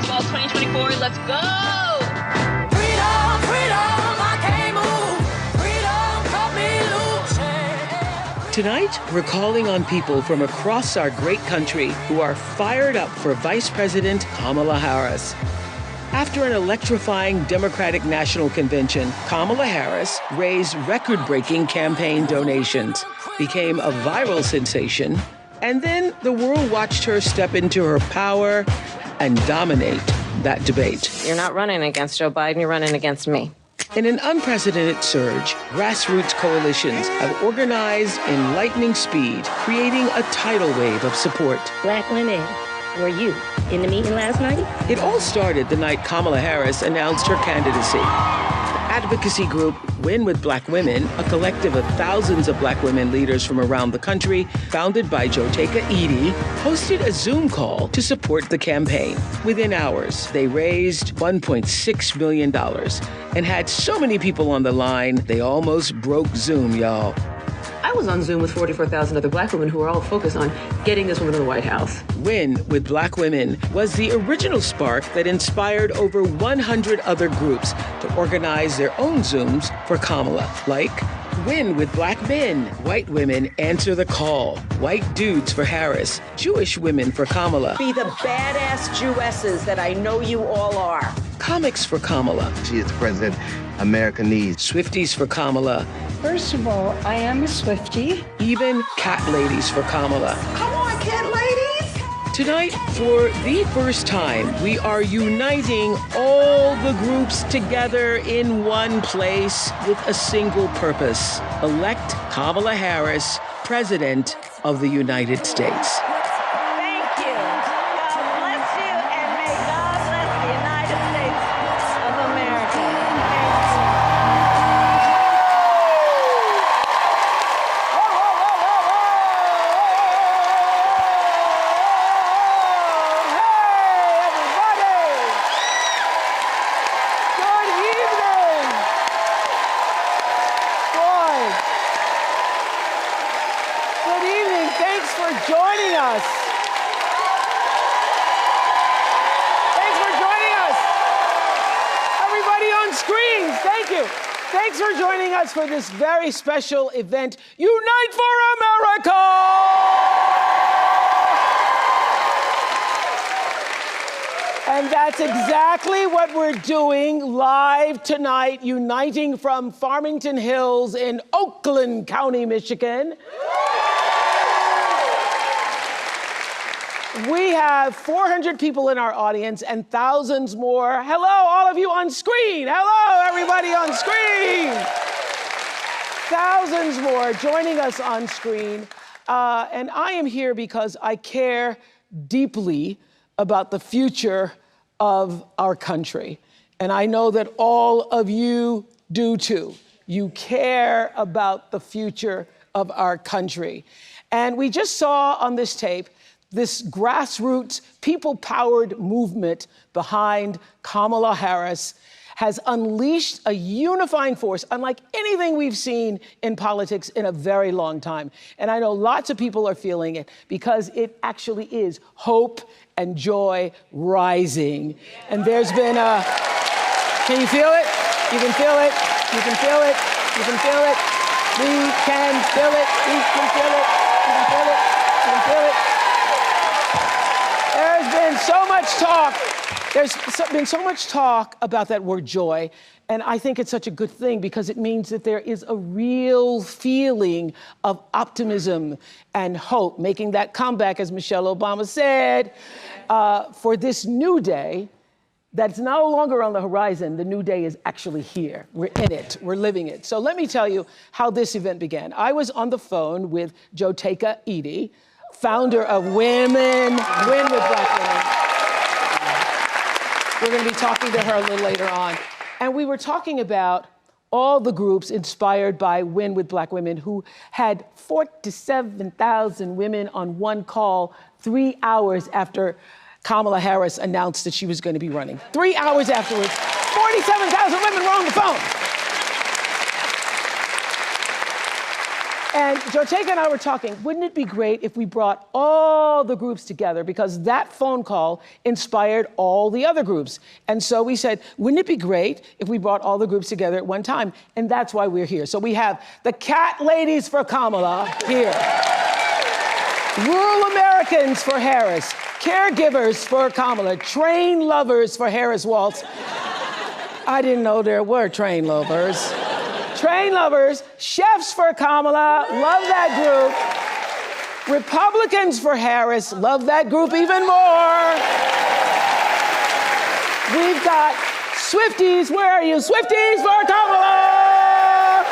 Powerball 2024. Let's go! Freedom, freedom, I can't move. Freedom, cut me loose. Tonight, we're calling on people from across our great country who are fired up for Vice President Kamala Harris. After an electrifying Democratic National Convention, Kamala Harris raised record-breaking campaign donations, became a viral sensation, and then the world watched her step into her power and dominate that debate. You're not running against Joe Biden, you're running against me. In an unprecedented surge, grassroots coalitions have organized in lightning speed, creating a tidal wave of support. Black women, were you in the meeting last night? It all started the night Kamala Harris announced her candidacy. The advocacy group Win with Black Women, a collective of thousands of Black women leaders from around the country, founded by Joteka Edie, hosted a Zoom call to support the campaign. Within hours, they raised $1.6 million and had so many people on the line, they almost broke Zoom, y'all. I was on Zoom with 44,000 other Black women who were all focused on getting this woman to the White House. Win with Black Women was the original spark that inspired over 100 other groups to organize their own Zooms for Kamala, like Win with Black Men, White Women Answer the Call, White Dudes for Harris, Jewish Women for Kamala. Be the badass Jewesses that I know you all are. Comics for Kamala. She is the president America needs. Swifties for Kamala. First of all, I am a Swiftie. Even cat ladies for Kamala. Come on, cat ladies! Tonight, for the first time, we are uniting all the groups together in one place with a single purpose: elect Kamala Harris, President of the United States. Thank you. God bless you, and may God bless the United States of America. Joining us. Thanks for joining us. Everybody on screens, thank you. Thanks for joining us for this very special event, Unite for America! And that's exactly what we're doing live tonight, uniting from Farmington Hills in Oakland County, Michigan. We have 400 people in our audience and thousands more. Hello, all of you on screen. Hello, everybody on screen. Thousands more joining us on screen. And I am here because I care deeply about the future of our country. And I know that all of you do too. You care about the future of our country. And we just saw on this tape this grassroots, people-powered movement behind Kamala Harris has unleashed a unifying force unlike anything we've seen in politics in a very long time. And I know lots of people are feeling it because it actually is hope and joy rising. And there's been a, can you feel it? You can feel it. You can feel it. You can feel it. We can feel it. We can feel it. You can feel it. You can feel it. There's been so much talk. There's been so much talk about that word joy, and I think it's such a good thing because it means that there is a real feeling of optimism and hope, making that comeback, as Michelle Obama said, for this new day that's no longer on the horizon. The new day is actually here. We're in it. We're living it. So let me tell you how this event began. I was on the phone with Joteka Edie, founder of Win with Black Women. We're going to be talking to her a little later on. And we were talking about all the groups inspired by Win with Black Women who had 47,000 women on one call 3 hours after Kamala Harris announced that she was going to be running. 3 hours afterwards, 47,000 women were on the phone. And Joteka and I were talking, wouldn't it be great if we brought all the groups together? Because that phone call inspired all the other groups. And so we said, wouldn't it be great if we brought all the groups together at one time? And that's why we're here. So we have the Cat Ladies for Kamala here. Rural Americans for Harris. Caregivers for Kamala. Train lovers for Harris Waltz. I didn't know there were train lovers. Train lovers, chefs for Kamala, love that group. Republicans for Harris, love that group even more. We've got Swifties, where are you? Swifties for Kamala!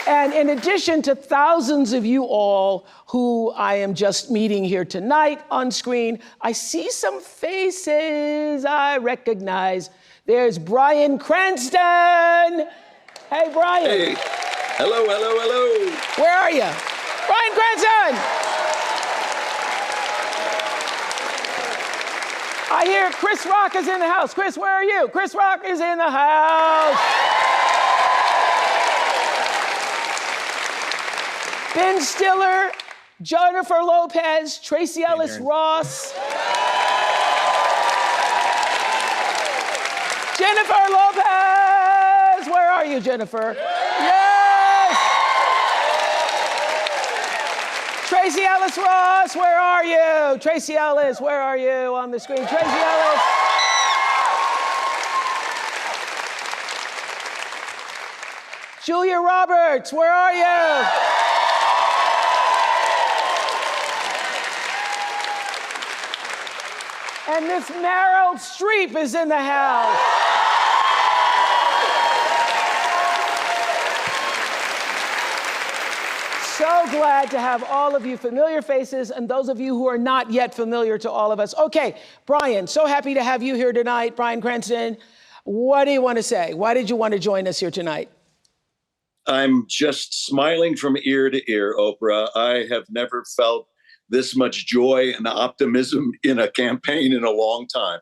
And in addition to thousands of you all who I am just meeting here tonight on screen, I see some faces I recognize. There's Bryan Cranston. Hey, Bryan. Hey. Hello, hello, hello. Where are you? Bryan Cranston! I hear Chris Rock is in the house. Chris, where are you? Chris Rock is in the house. Ben Stiller, Jennifer Lopez, Tracy Ellis Ross. Jennifer Lopez! Where are you, Jennifer? Yes! Tracy Ellis Ross, where are you? Tracy Ellis, where are you on the screen? Tracy Ellis. Julia Roberts, where are you? And Miss Meryl Streep is in the house. So glad to have all of you familiar faces and those of you who are not yet familiar to all of us. Okay, Bryan, so happy to have you here tonight. Bryan Cranston, what do you want to say? Why did you want to join us here tonight? I'm just smiling from ear to ear, Oprah. I have never felt this much joy and optimism in a campaign in a long time.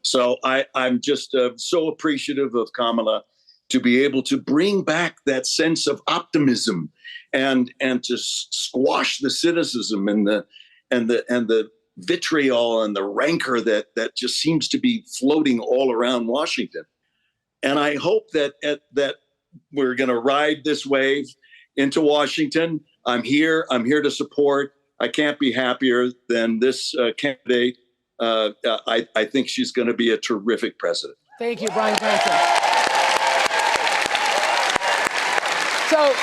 So I'm just so appreciative of Kamala to be able to bring back that sense of optimism and to squash the cynicism and the vitriol and the rancor that just seems to be floating all around Washington. And I hope that we're going to ride this wave into Washington. I'm here to support. I can't be happier than this candidate. I think she's going to be a terrific president. Thank you, Bryan Cranston. So,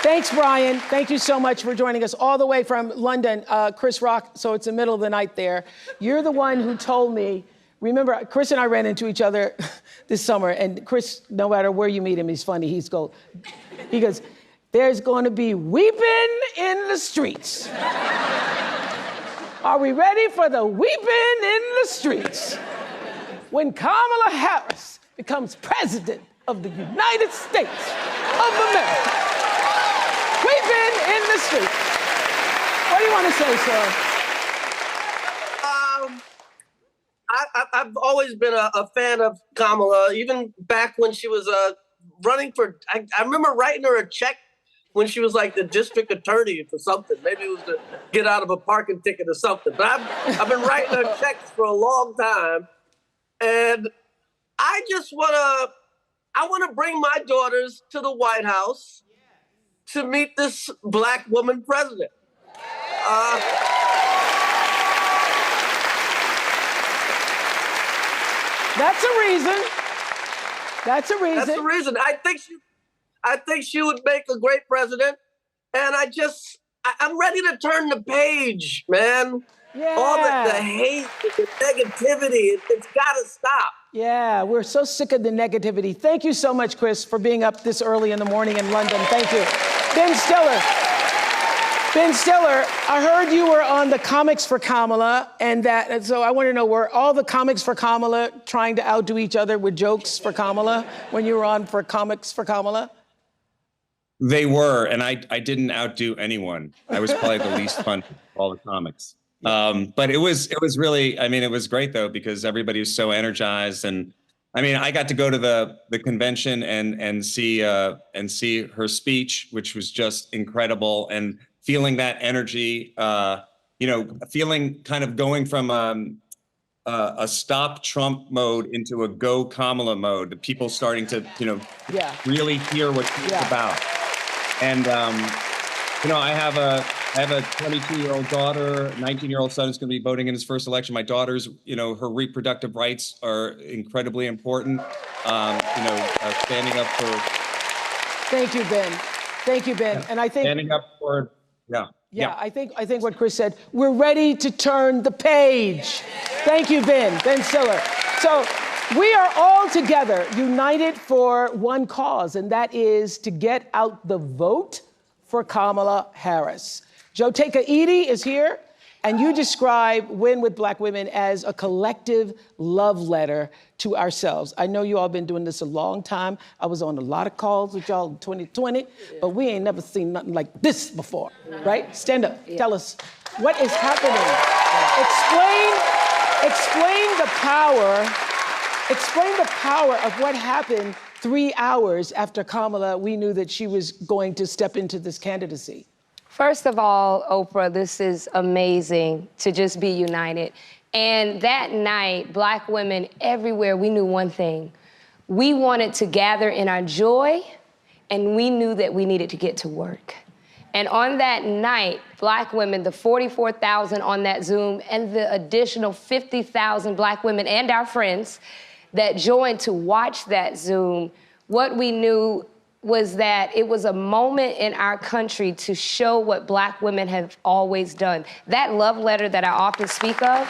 thanks, Bryan. Thank you so much for joining us all the way from London. Chris Rock, so it's the middle of the night there. You're the one who told me, remember, Chris and I ran into each other this summer, and Chris, no matter where you meet him, he's funny. He goes, there's going to be weeping in the streets. Are we ready for the weeping in the streets? When Kamala Harris becomes president of the United States of America. Weeping in the streets. What do you want to say, sir? I've always been a fan of Kamala, even back when she was running for, I remember writing her a check when she was like the district attorney for something. Maybe it was to get out of a parking ticket or something. But I've been writing her checks for a long time. And I just want to bring my daughters to the White House to meet this Black woman president. That's a reason. That's a reason. That's the reason. I think she would make a great president. And I'm ready to turn the page, man. Yeah. All the hate, the negativity, it's got to stop. Yeah, we're so sick of the negativity. Thank you so much, Chris, for being up this early in the morning in London. Thank you. Ben Stiller, I heard you were on the Comics for Kamala, and so I want to know, were all the Comics for Kamala trying to outdo each other with jokes for Kamala when you were on for Comics for Kamala? They were, and I didn't outdo anyone. I was probably the least fun of all the comics. But it was really, I mean, it was great though, because everybody was so energized, and I mean, I got to go to the convention and see her speech, which was just incredible, and feeling that energy, feeling kind of going from a stop Trump mode into a go Kamala mode. The people starting to, really hear what she's about. And I have a 22-year-old daughter, 19-year-old son who's going to be voting in his first election. My daughter's, her reproductive rights are incredibly important. Standing up for. Thank you, Ben. Thank you, Ben. And I think standing up for, I think what Chris said, we're ready to turn the page. Thank you, Ben Stiller. So we are all together, united for one cause, and that is to get out the vote for Kamala Harris. Joteka Edie is here, and you describe Win with Black Women as a collective love letter to ourselves. I know you all been doing this a long time. I was on a lot of calls with y'all in 2020, but we ain't never seen nothing like this before, right? Stand up, tell us, what is happening? Explain the power of what happened 3 hours after Kamala, we knew that she was going to step into this candidacy. First of all, Oprah, this is amazing to just be united. And that night, Black women everywhere, we knew one thing. We wanted to gather in our joy, and we knew that we needed to get to work. And on that night, Black women, the 44,000 on that Zoom, and the additional 50,000 Black women and our friends that joined to watch that Zoom, what we knew was that it was a moment in our country to show what Black women have always done. That love letter that I often speak of,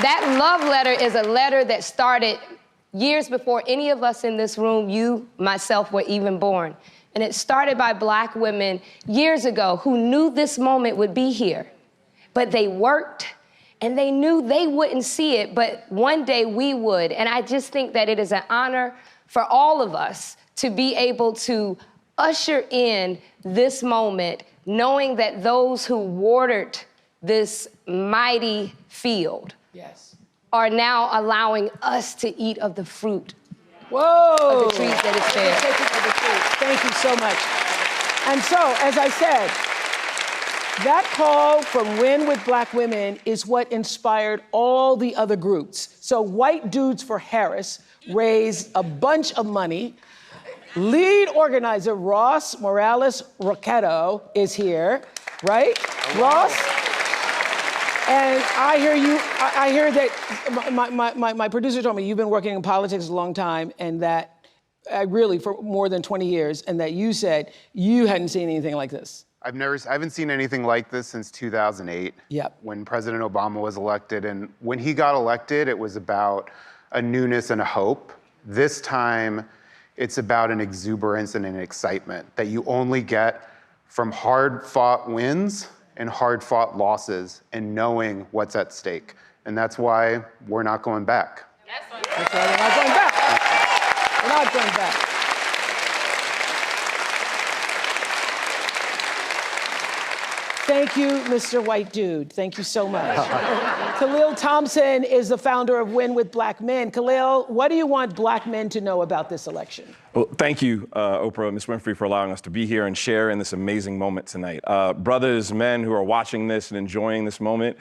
that love letter is a letter that started years before any of us in this room, you, myself, were even born. And it started by Black women years ago who knew this moment would be here. But they worked, and they knew they wouldn't see it, but one day we would. And I just think that it is an honor for all of us to be able to usher in this moment, knowing that those who watered this mighty field are now allowing us to eat of the fruit of the trees that is there. Thank you so much. And so, as I said, that call from Win with Black Women is what inspired all the other groups. So White Dudes for Harris raised a bunch of money. Lead organizer Ross Morales Roquetto is here, right? Ross? And I hear that my producer told me you've been working in politics a long time, and that really for more than 20 years, and that you said you hadn't seen anything like this. I haven't seen anything like this since 2008, when President Obama was elected. And when he got elected, it was about a newness and a hope. This time, it's about an exuberance and an excitement that you only get from hard-fought wins and hard-fought losses and knowing what's at stake. And that's why we're not going back. That's why we're not going back. We're not going back. Thank you, Mr. White Dude. Thank you so much. Khalil Thompson is the founder of Win with Black Men. Khalil, what do you want Black men to know about this election? Well, thank you, Oprah and Ms. Winfrey, for allowing us to be here and share in this amazing moment tonight. Brothers, men who are watching this and enjoying this moment,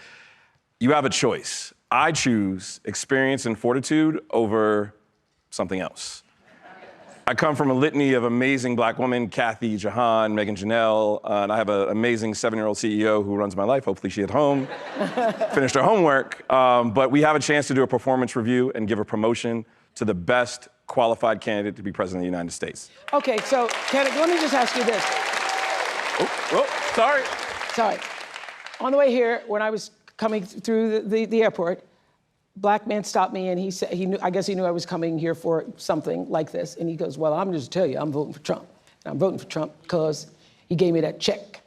you have a choice. I choose experience and fortitude over something else. I come from a litany of amazing Black women, Kathy, Jahan, Megan Janelle, and I have an amazing 7-year-old CEO who runs my life. Hopefully she's at home, finished her homework. But we have a chance to do a performance review and give a promotion to the best qualified candidate to be president of the United States. Okay, so let me just ask you this. Sorry. On the way here, when I was coming through the airport, Black man stopped me and he said, I guess he knew I was coming here for something like this. And he goes, well, I'm just tell you, I'm voting for Trump. And I'm voting for Trump because he gave me that check.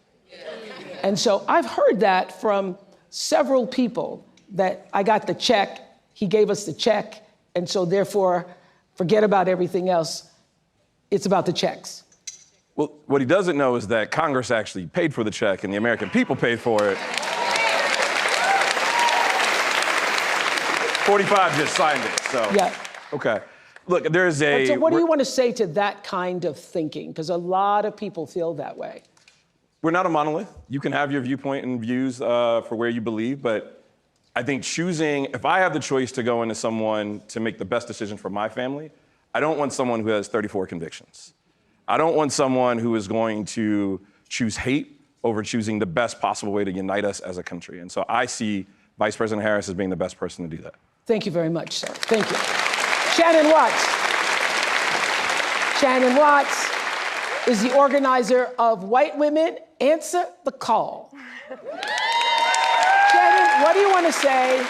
And so I've heard that from several people, that I got the check, he gave us the check, and so therefore, forget about everything else. It's about the checks. Well, what he doesn't know is that Congress actually paid for the check and the American people paid for it. 45 just signed it, so. Yeah. Okay. Look, there's a... So what do you want to say to that kind of thinking? Because a lot of people feel that way. We're not a monolith. You can have your viewpoint and views for where you believe, but I think choosing, if I have the choice to go into someone to make the best decision for my family, I don't want someone who has 34 convictions. I don't want someone who is going to choose hate over choosing the best possible way to unite us as a country. And so I see Vice President Harris as being the best person to do that. Thank you very much, sir. Thank you. Shannon Watts. Shannon Watts is the organizer of White Women Answer the Call. Shannon, what do you want to say?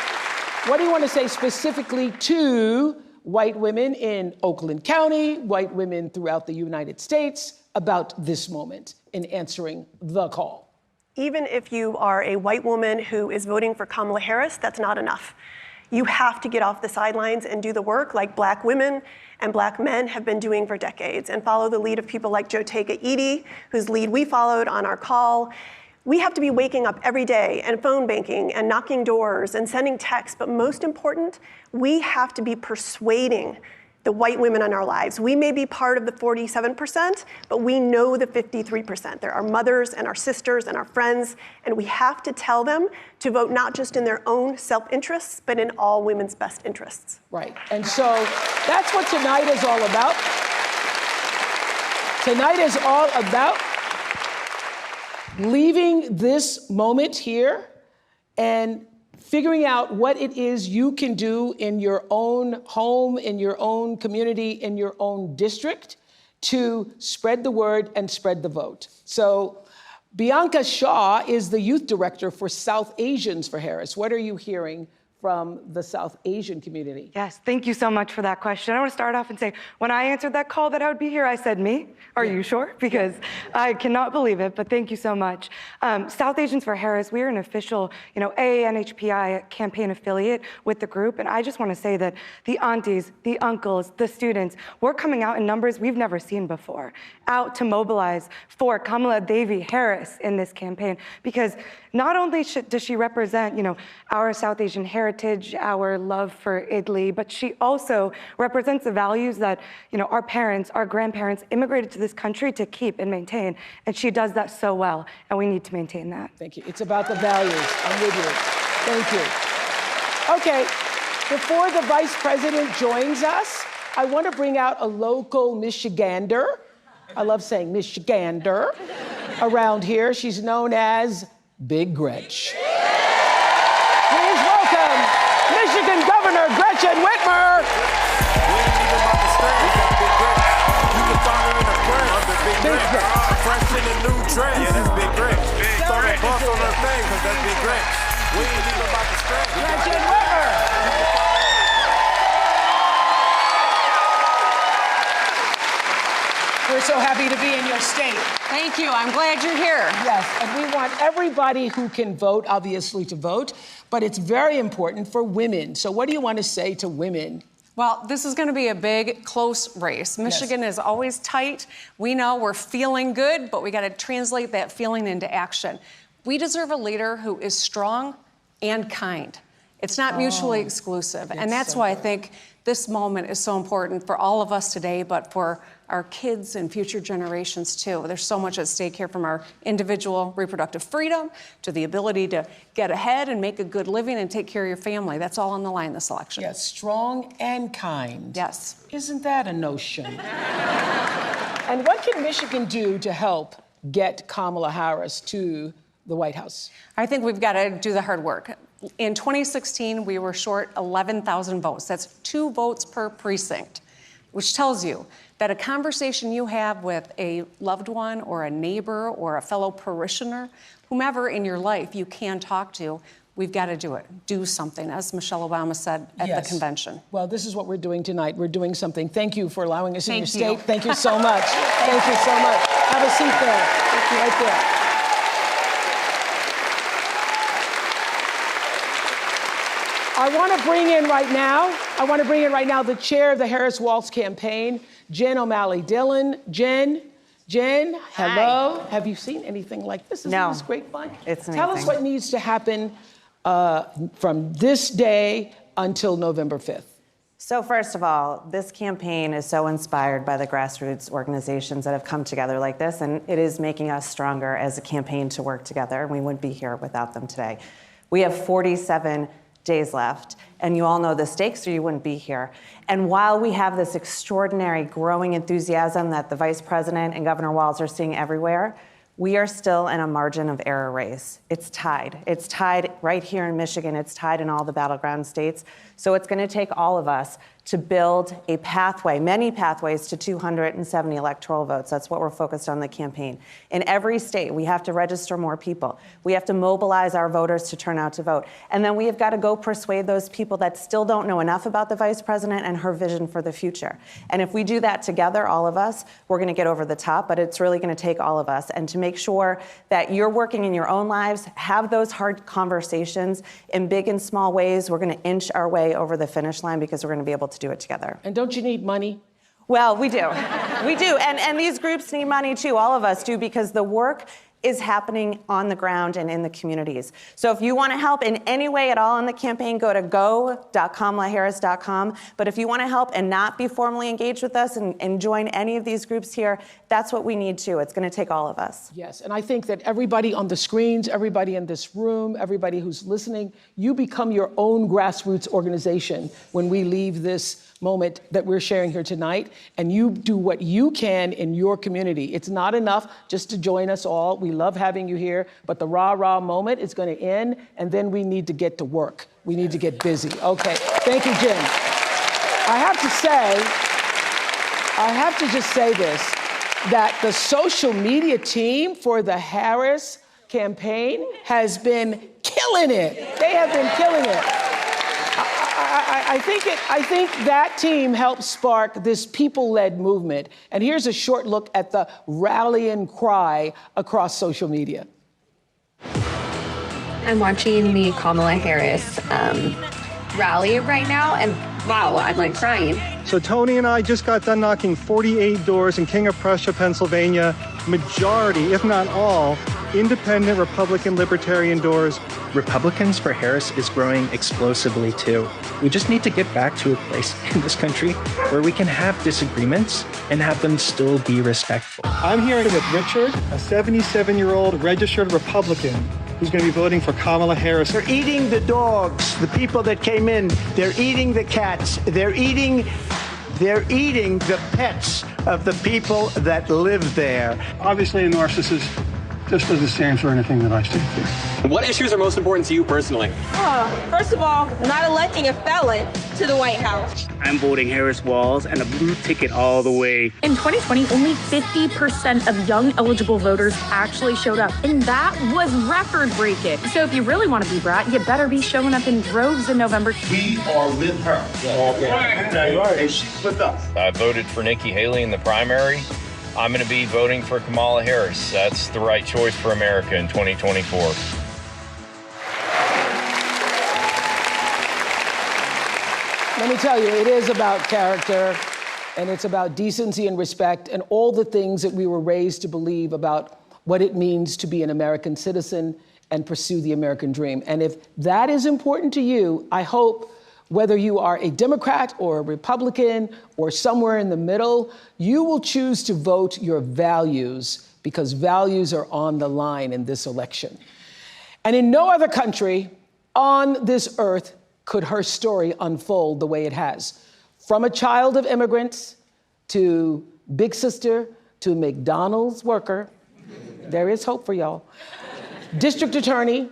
What do you want to say specifically to white women in Oakland County, white women throughout the United States about this moment in answering the call? Even if you are a white woman who is voting for Kamala Harris, that's not enough. You have to get off the sidelines and do the work like Black women and Black men have been doing for decades and follow the lead of people like Jotega Edie, whose lead we followed on our call. We have to be waking up every day and phone banking and knocking doors and sending texts, but most important, we have to be persuading the white women in our lives. We may be part of the 47%, but we know the 53%. They're our mothers and our sisters and our friends, and we have to tell them to vote not just in their own self-interests, but in all women's best interests. Right, and so that's what tonight is all about. Tonight is all about leaving this moment here and figuring out what it is you can do in your own home, in your own community, in your own district to spread the word and spread the vote. So Bianca Shaw is the youth director for South Asians for Harris. What are you hearing from the South Asian community? Yes, thank you so much for that question. I want to start off and say, when I answered that call that I would be here, I said, me? Are you sure? Because I cannot believe it, but thank you so much. South Asians for Harris, we are an official, AANHPI campaign affiliate with the group, and I just want to say that the aunties, the uncles, the students, we're coming out in numbers we've never seen before, out to mobilize for Kamala Devi Harris in this campaign, because not only does she represent, our South Asian heritage, our love for Italy, but she also represents the values that, our parents, our grandparents immigrated to this country to keep and maintain. And she does that so well, and we need to maintain that. Thank you. It's about the values. I'm with you. Thank you. Okay, before the Vice President joins us, I want to bring out a local Michigander. I love saying Michigander around here. She's known as Big Gretch. Please welcome Michigan Governor Gretchen Whitmer. Big Gretch. Fresh in the new dress. Yeah, that's Big Gretch. Throw that bump on her face, because that's Big Gretch. We ain't even about to stretch. Gretchen Whitmer. We're so happy to be in your state. Thank you. I'm glad you're here. Yes, and we want everybody who can vote, obviously, to vote, but it's very important for women. So what do you want to say to women? Well, this is going to be a big, close race. Michigan is always tight. We know we're feeling good, but we got to translate that feeling into action. We deserve a leader who is strong and kind. It's not mutually exclusive. And that's why I think this moment is so important for all of us today, but for our kids and future generations too. There's so much at stake here, from our individual reproductive freedom to the ability to get ahead and make a good living and take care of your family. That's all on the line this election. Yes, strong and kind. Yes. Isn't that a notion? And what can Michigan do to help get Kamala Harris to the White House? I think we've got to do the hard work. In 2016, we were short 11,000 votes. That's 2 votes per precinct, which tells you that a conversation you have with a loved one or a neighbor or a fellow parishioner, whomever in your life you can talk to, we've got to do it. Do something, as Michelle Obama said at the convention. Well, this is what we're doing tonight. We're doing something. Thank you for allowing us in your Thank you. state. Thank you so much. Thank you so much. Have a seat there. Thank you. Right there. I want to bring in right now the chair of the Harris-Walz campaign, Jen O'Malley Dillon. Jen, hello. Hi. Have you seen anything like this? Isn't this great fun? It's amazing. Tell us what needs to happen from this day until November 5th? So first of all, this campaign is so inspired by the grassroots organizations that have come together like this, and it is making us stronger as a campaign to work together. We wouldn't be here without them today. We have 47 days left, and you all know the stakes or you wouldn't be here. And while we have this extraordinary growing enthusiasm that the Vice President and Governor Walz are seeing everywhere, we are still in a margin of error race. It's tied. It's tied right here in Michigan. It's tied in all the battleground states. So it's going to take all of us to build a pathway, many pathways to 270 electoral votes. That's what we're focused on in the campaign. In every state, we have to register more people. We have to mobilize our voters to turn out to vote. And then we have got to go persuade those people that still don't know enough about the Vice President and her vision for the future. And if we do that together, all of us, we're going to get over the top, but it's really going to take all of us. And to make sure that you're working in your own lives, have those hard conversations in big and small ways. We're going to inch our way over the finish line because we're going to be able to do it together. And don't you need money? Well, we do. We do. And these groups need money too. All of us do, because the work is happening on the ground and in the communities. So if you want to help in any way at all in the campaign, go to go.kamalaharris.com. But if you want to help and not be formally engaged with us and join any of these groups here, that's what we need too. It's going to take all of us. Yes, and I think that everybody on the screens, everybody in this room, everybody who's listening, you become your own grassroots organization when we leave this moment that we're sharing here tonight, and you do what you can in your community. It's not enough just to join us all. We love having you here, but the rah-rah moment is going to end, and then we need to get to work. We need to get busy. Okay, thank you, Jim. I have to just say this, that the social media team for the Harris campaign has been killing it. They have been killing it. I think that team helped spark this people-led movement. And here's a short look at the rallying cry across social media. I'm watching the Kamala Harris rally right now, and wow, I'm like crying. So Tony and I just got done knocking 48 doors in King of Prussia, Pennsylvania. Majority, if not all, independent Republican libertarian doors. Republicans for Harris is growing explosively too. We just need to get back to a place in this country where we can have disagreements and have them still be respectful. I'm here with Richard, a 77-year-old registered Republican who's going to be voting for Kamala Harris. They're eating the dogs, the people that came in. They're eating the cats. They're eating the pets of the people that live there. Obviously, a narcissist just doesn't stand for anything that I stand for. What issues are most important to you personally? First of all, not electing a felon to the White House. I'm voting Harris Walz and a blue ticket all the way. In 2020, only 50% of young eligible voters actually showed up, and that was record-breaking. So if you really want to be brat, you better be showing up in droves in November. We are with her. Right. And she's with us. I voted for Nikki Haley in the primary. I'm going to be voting for Kamala Harris. That's the right choice for America in 2024. Let me tell you, it is about character, and it's about decency and respect and all the things that we were raised to believe about what it means to be an American citizen and pursue the American dream. And if that is important to you, I hope whether you are a Democrat or a Republican or somewhere in the middle, you will choose to vote your values, because values are on the line in this election. And in no other country on this earth could her story unfold the way it has. From a child of immigrants to big sister to McDonald's worker, there is hope for y'all. District attorney,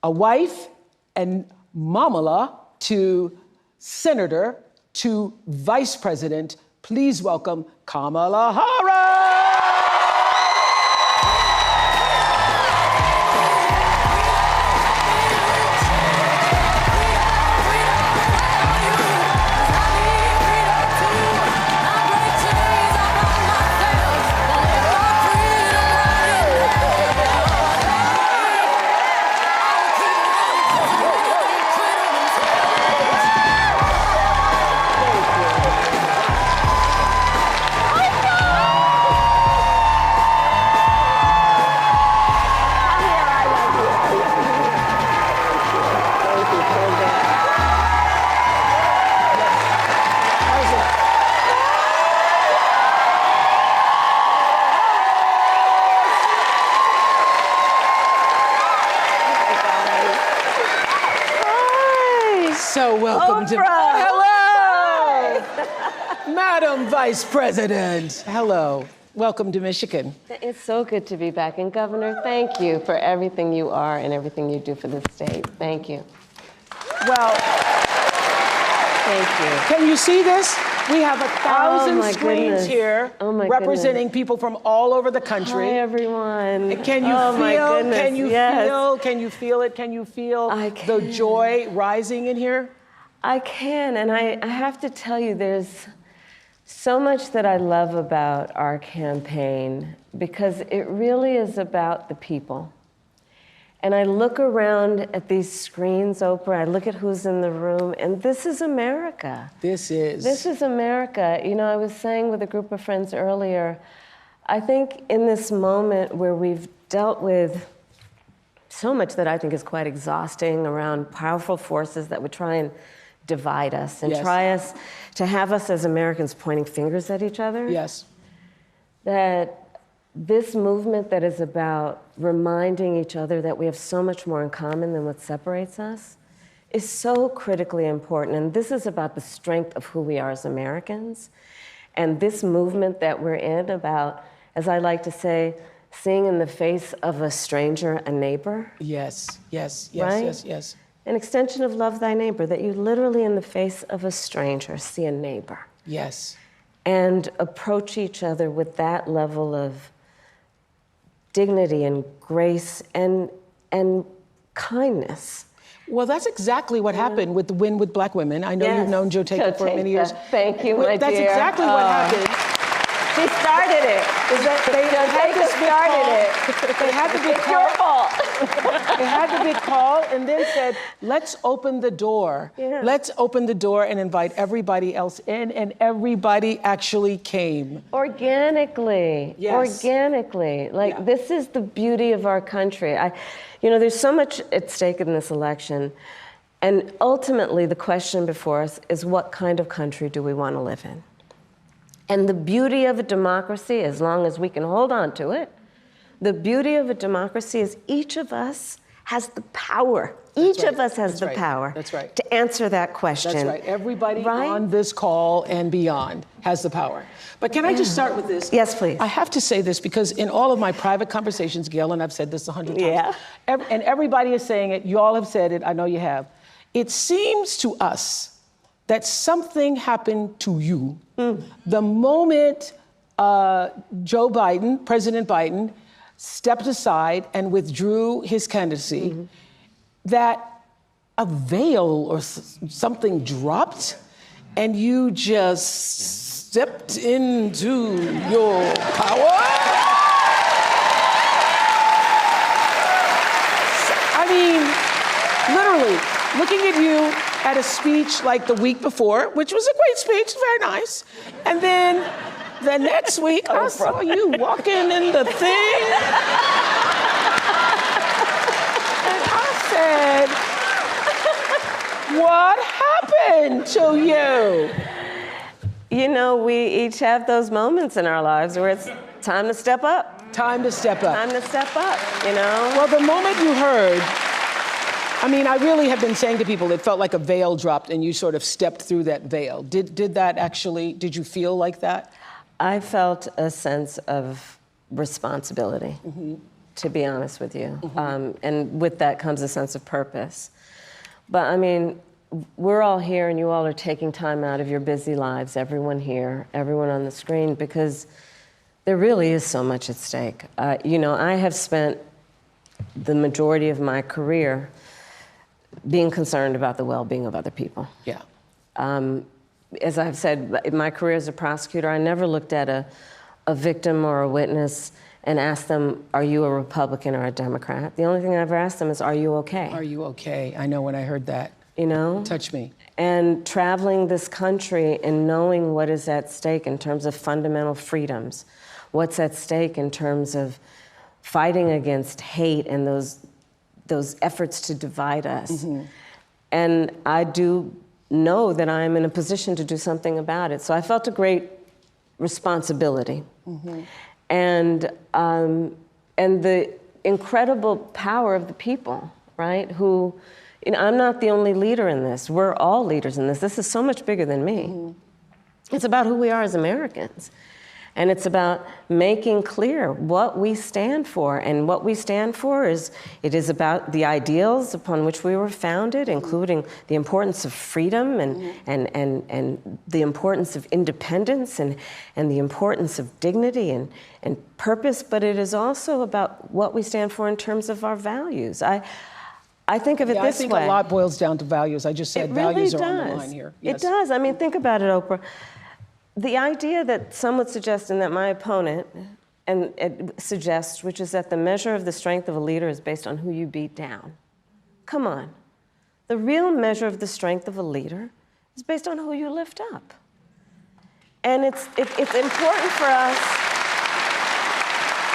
a wife, and mamala, to senator, to vice president. Please welcome Kamala Harris. So welcome to... Oprah! Hello! Madam Vice President. Hello. Welcome to Michigan. It's so good to be back. And Governor, thank you for everything you are and everything you do for the state. Thank you. Well, thank you. Can you see this? We have 1,000 screens here representing people from all over the country. Hi, everyone. Can you my feel? goodness. Can you Yes. feel? Can you feel it? Can you feel the joy rising in here? I can, and I have to tell you, there's so much that I love about our campaign because it really is about the people. And I look around at these screens, Oprah, I look at who's in the room, and this is America. This is America. You know, I was saying with a group of friends earlier, I think in this moment where we've dealt with so much that I think is quite exhausting around powerful forces that would try and divide us and try us to have us as Americans pointing fingers at each other. Yes. That this movement that is about reminding each other that we have so much more in common than what separates us is so critically important. And this is about the strength of who we are as Americans. And this movement that we're in about, as I like to say, seeing in the face of a stranger a neighbor. Yes, yes, right? yes, yes. An extension of love thy neighbor, that you literally in the face of a stranger see a neighbor. Yes. And approach each other with that level of dignity and grace and kindness. Well, that's exactly what happened with the Win with Black Women. I know you've known Joe Taker for many years. Thank you, my That's dear. exactly what happened. She started it. They had the big It's call. your fault. They had the big call and then said, let's open the door. Yeah. Let's open the door and invite everybody else in, and everybody actually came. Organically. Yes. Organically. Like, this is the beauty of our country. You know, there's so much at stake in this election. And ultimately, the question before us is, what kind of country do we want to live in? And the beauty of a democracy, as long as we can hold on to it, the beauty of a democracy is each of us has the power. Each of us has the power to answer that question. That's right. Everybody on this call and beyond has the power. But can I just start with this? Yes, please. I have to say this because in all of my private conversations, Gail, and I've said this 100 times, and everybody is saying it, you all have said it, I know you have. It seems to us that something happened to you the moment President Biden, stepped aside and withdrew his candidacy, that a veil or something dropped and you just stepped into your power? I mean, literally, looking at you at a speech like the week before, which was a great speech, very nice. And then the next week, I saw you walking in the thing. And I said, what happened to you? You know, we each have those moments in our lives where it's time to step up. Time to step up. Time to step up, you know? Well, the moment you heard, I mean, I really have been saying to people, it felt like a veil dropped and you sort of stepped through that veil. Did you feel like that? I felt a sense of responsibility, to be honest with you. And with that comes a sense of purpose. But I mean, we're all here and you all are taking time out of your busy lives, everyone here, everyone on the screen, because there really is so much at stake. You know, I have spent the majority of my career being concerned about the well-being of other people. Yeah. As I've said, in my career as a prosecutor, I never looked at a victim or a witness and asked them, are you a Republican or a Democrat? The only thing I ever asked them is, are you okay? Are you okay? I know when I heard that. You know? Touch me. And traveling this country and knowing what is at stake in terms of fundamental freedoms, what's at stake in terms of fighting against hate and those efforts to divide us. And I do know that I'm in a position to do something about it. So I felt a great responsibility. And the incredible power of the people, right? Who, I'm not the only leader in this. We're all leaders in this. This is so much bigger than me. It's about who we are as Americans. And it's about making clear what we stand for. And what we stand for is about the ideals upon which we were founded, including the importance of freedom and the importance of independence and the importance of dignity and purpose. But it is also about what we stand for in terms of our values. I think of it this way. I think a lot boils down to values. I just said values are on the line here. It does. I mean, think about it, Oprah. The idea that some would suggest, and that my opponent suggests, which is that the measure of the strength of a leader is based on who you beat down. Come on. The real measure of the strength of a leader is based on who you lift up. And it's important for us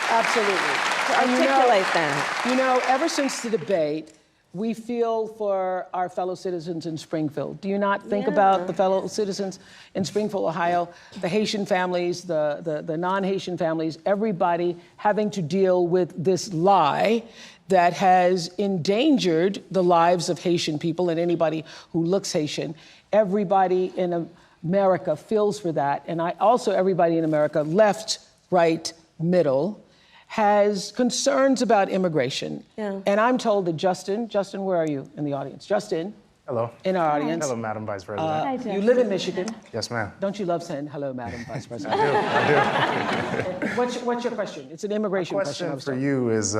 absolutely to articulate that. You know, ever since the debate, we feel for our fellow citizens in Springfield. Do you not think about the fellow citizens in Springfield, Ohio, the Haitian families, the non-Haitian families, everybody having to deal with this lie that has endangered the lives of Haitian people and anybody who looks Haitian? Everybody in America feels for that. And everybody in America, left, right, middle, has concerns about immigration. Yeah. And I'm told that Justin, where are you in the audience? Justin. Hello. In our audience. Hello, Madam Vice President. You live in Michigan. Yes, ma'am. Don't you love saying hello, Madam Vice President? I do. What's your question? It's an immigration question. My question for you is,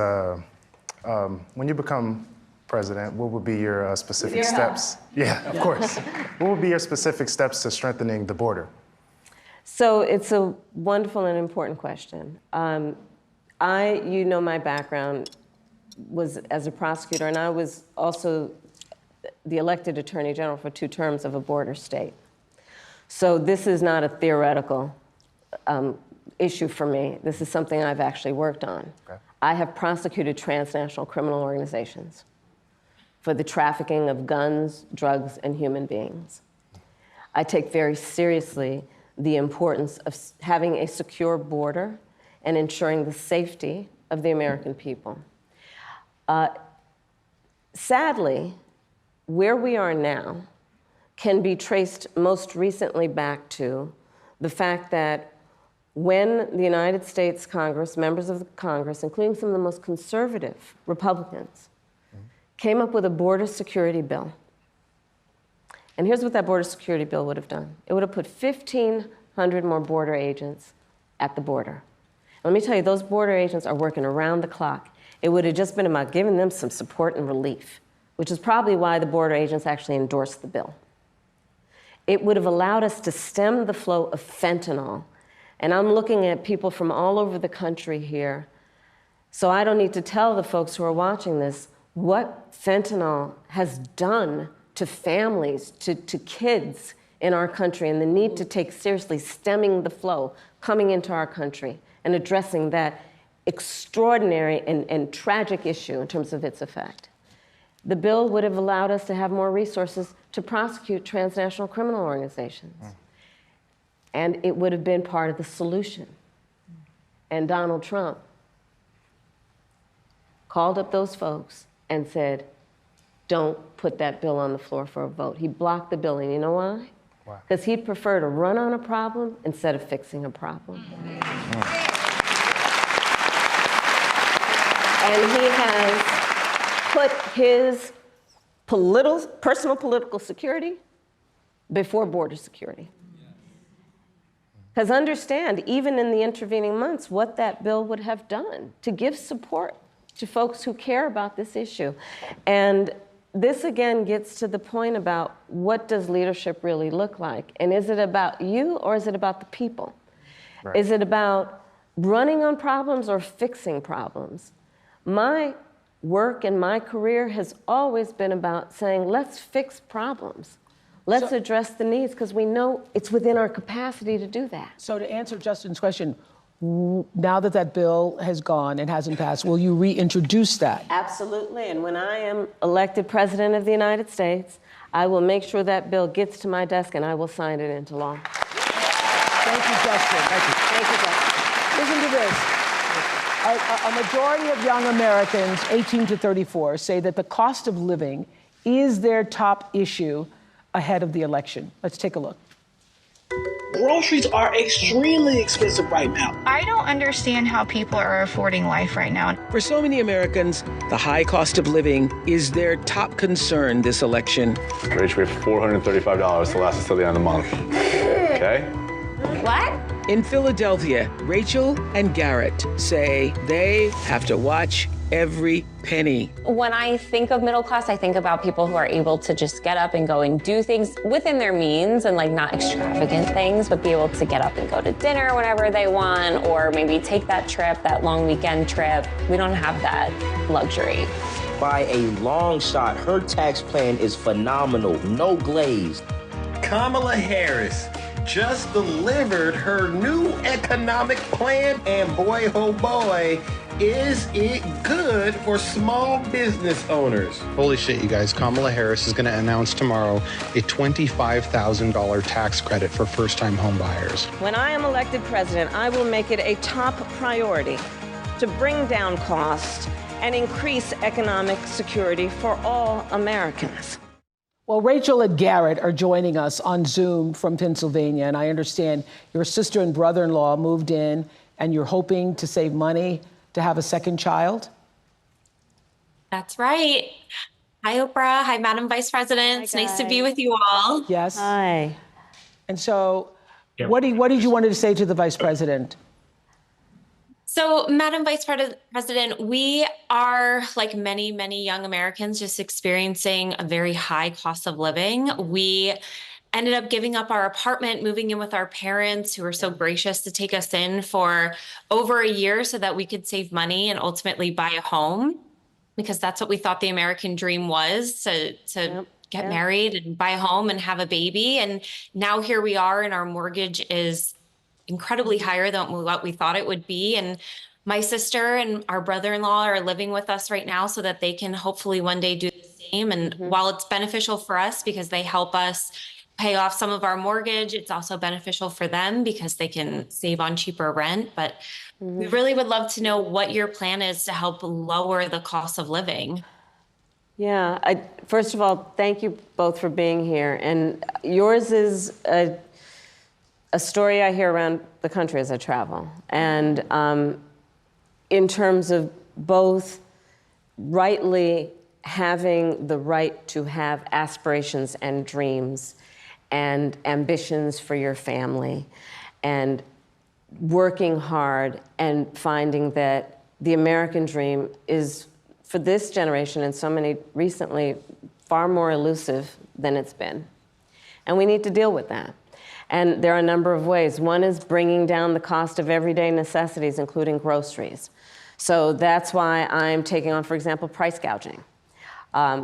when you become president, what would be your specific steps? Yeah, of course. What would be your specific steps to strengthening the border? So it's a wonderful and important question. You know, my background was as a prosecutor, and I was also the elected attorney general for 2 terms of a border state. So this is not a theoretical issue for me. This is something I've actually worked on. Okay. I have prosecuted transnational criminal organizations for the trafficking of guns, drugs, and human beings. I take very seriously the importance of having a secure border and ensuring the safety of the American people. Sadly, where we are now can be traced most recently back to the fact that when the United States Congress, members of the Congress, including some of the most conservative Republicans, came up with a border security bill. And here's what that border security bill would have done. It would have put 1,500 more border agents at the border. Let me tell you, those border agents are working around the clock. It would have just been about giving them some support and relief, which is probably why the border agents actually endorsed the bill. It would have allowed us to stem the flow of fentanyl. And I'm looking at people from all over the country here, so I don't need to tell the folks who are watching this what fentanyl has done to families, to kids in our country, and the need to take seriously stemming the flow coming into our country and addressing that extraordinary and tragic issue in terms of its effect. The bill would have allowed us to have more resources to prosecute transnational criminal organizations. And it would have been part of the solution. And Donald Trump called up those folks and said, don't put that bill on the floor for a vote. He blocked the bill, and you know why? Because he'd prefer to run on a problem instead of fixing a problem. And he has put his personal political security before border security. Because understand, even in the intervening months, what that bill would have done to give support to folks who care about this issue. And this again gets to the point about what does leadership really look like? And is it about you or is it about the people? Right. Is it about running on problems or fixing problems? My work and my career has always been about saying, let's fix problems. Let's address the needs, because we know it's within our capacity to do that. So to answer Justin's question, now that that bill has gone and hasn't passed, will you reintroduce that? Absolutely, and when I am elected President of the United States, I will make sure that bill gets to my desk and I will sign it into law. Thank you, Justin. Thank you, Justin. Listen to this. A majority of young Americans, 18 to 34, say that the cost of living is their top issue ahead of the election. Let's take a look. Groceries are extremely expensive right now. I don't understand how people are affording life right now. For so many Americans, the high cost of living is their top concern this election. Rach, we have $435 to last us till the end of the month. Okay? What? In Philadelphia, Rachel and Garrett say they have to watch every penny. When I think of middle class, I think about people who are able to just get up and go and do things within their means and like not extravagant things, but be able to get up and go to dinner whenever they want, or maybe take that trip, that long weekend trip. We don't have that luxury. By a long shot, her tax plan is phenomenal, no glaze. Kamala Harris just delivered her new economic plan, and boy, oh boy, is it good for small business owners. Holy shit, you guys. Kamala Harris is going to announce tomorrow a $25,000 tax credit for first-time home buyers. When I am elected president, I will make it a top priority to bring down costs and increase economic security for all Americans. Well, Rachel and Garrett are joining us on Zoom from Pennsylvania, and I understand your sister and brother-in-law moved in, and you're hoping to save money to have a second child? That's right. Hi, Oprah. Hi, Madam Vice President. It's nice to be with you all. Yes. Hi. And so what did you want to say to the Vice President? So, Madam Vice President, we are, like many, many young Americans, just experiencing a very high cost of living. We ended up giving up our apartment, moving in with our parents, who were so gracious to take us in for over a year so that we could save money and ultimately buy a home, because that's what we thought the American dream was, to get married and buy a home and have a baby. And now here we are, and our mortgage is incredibly higher than what we thought it would be. And my sister and our brother-in-law are living with us right now so that they can hopefully one day do the same. And while it's beneficial for us because they help us pay off some of our mortgage, it's also beneficial for them because they can save on cheaper rent. But we really would love to know what your plan is to help lower the cost of living. Yeah, first of all, thank you both for being here. And yours is a story I hear around the country as I travel. And in terms of both rightly having the right to have aspirations and dreams and ambitions for your family, and working hard and finding that the American dream is, for this generation and so many recently, far more elusive than it's been. And we need to deal with that. And there are a number of ways. One is bringing down the cost of everyday necessities, including groceries. So that's why I'm taking on, for example, price gouging,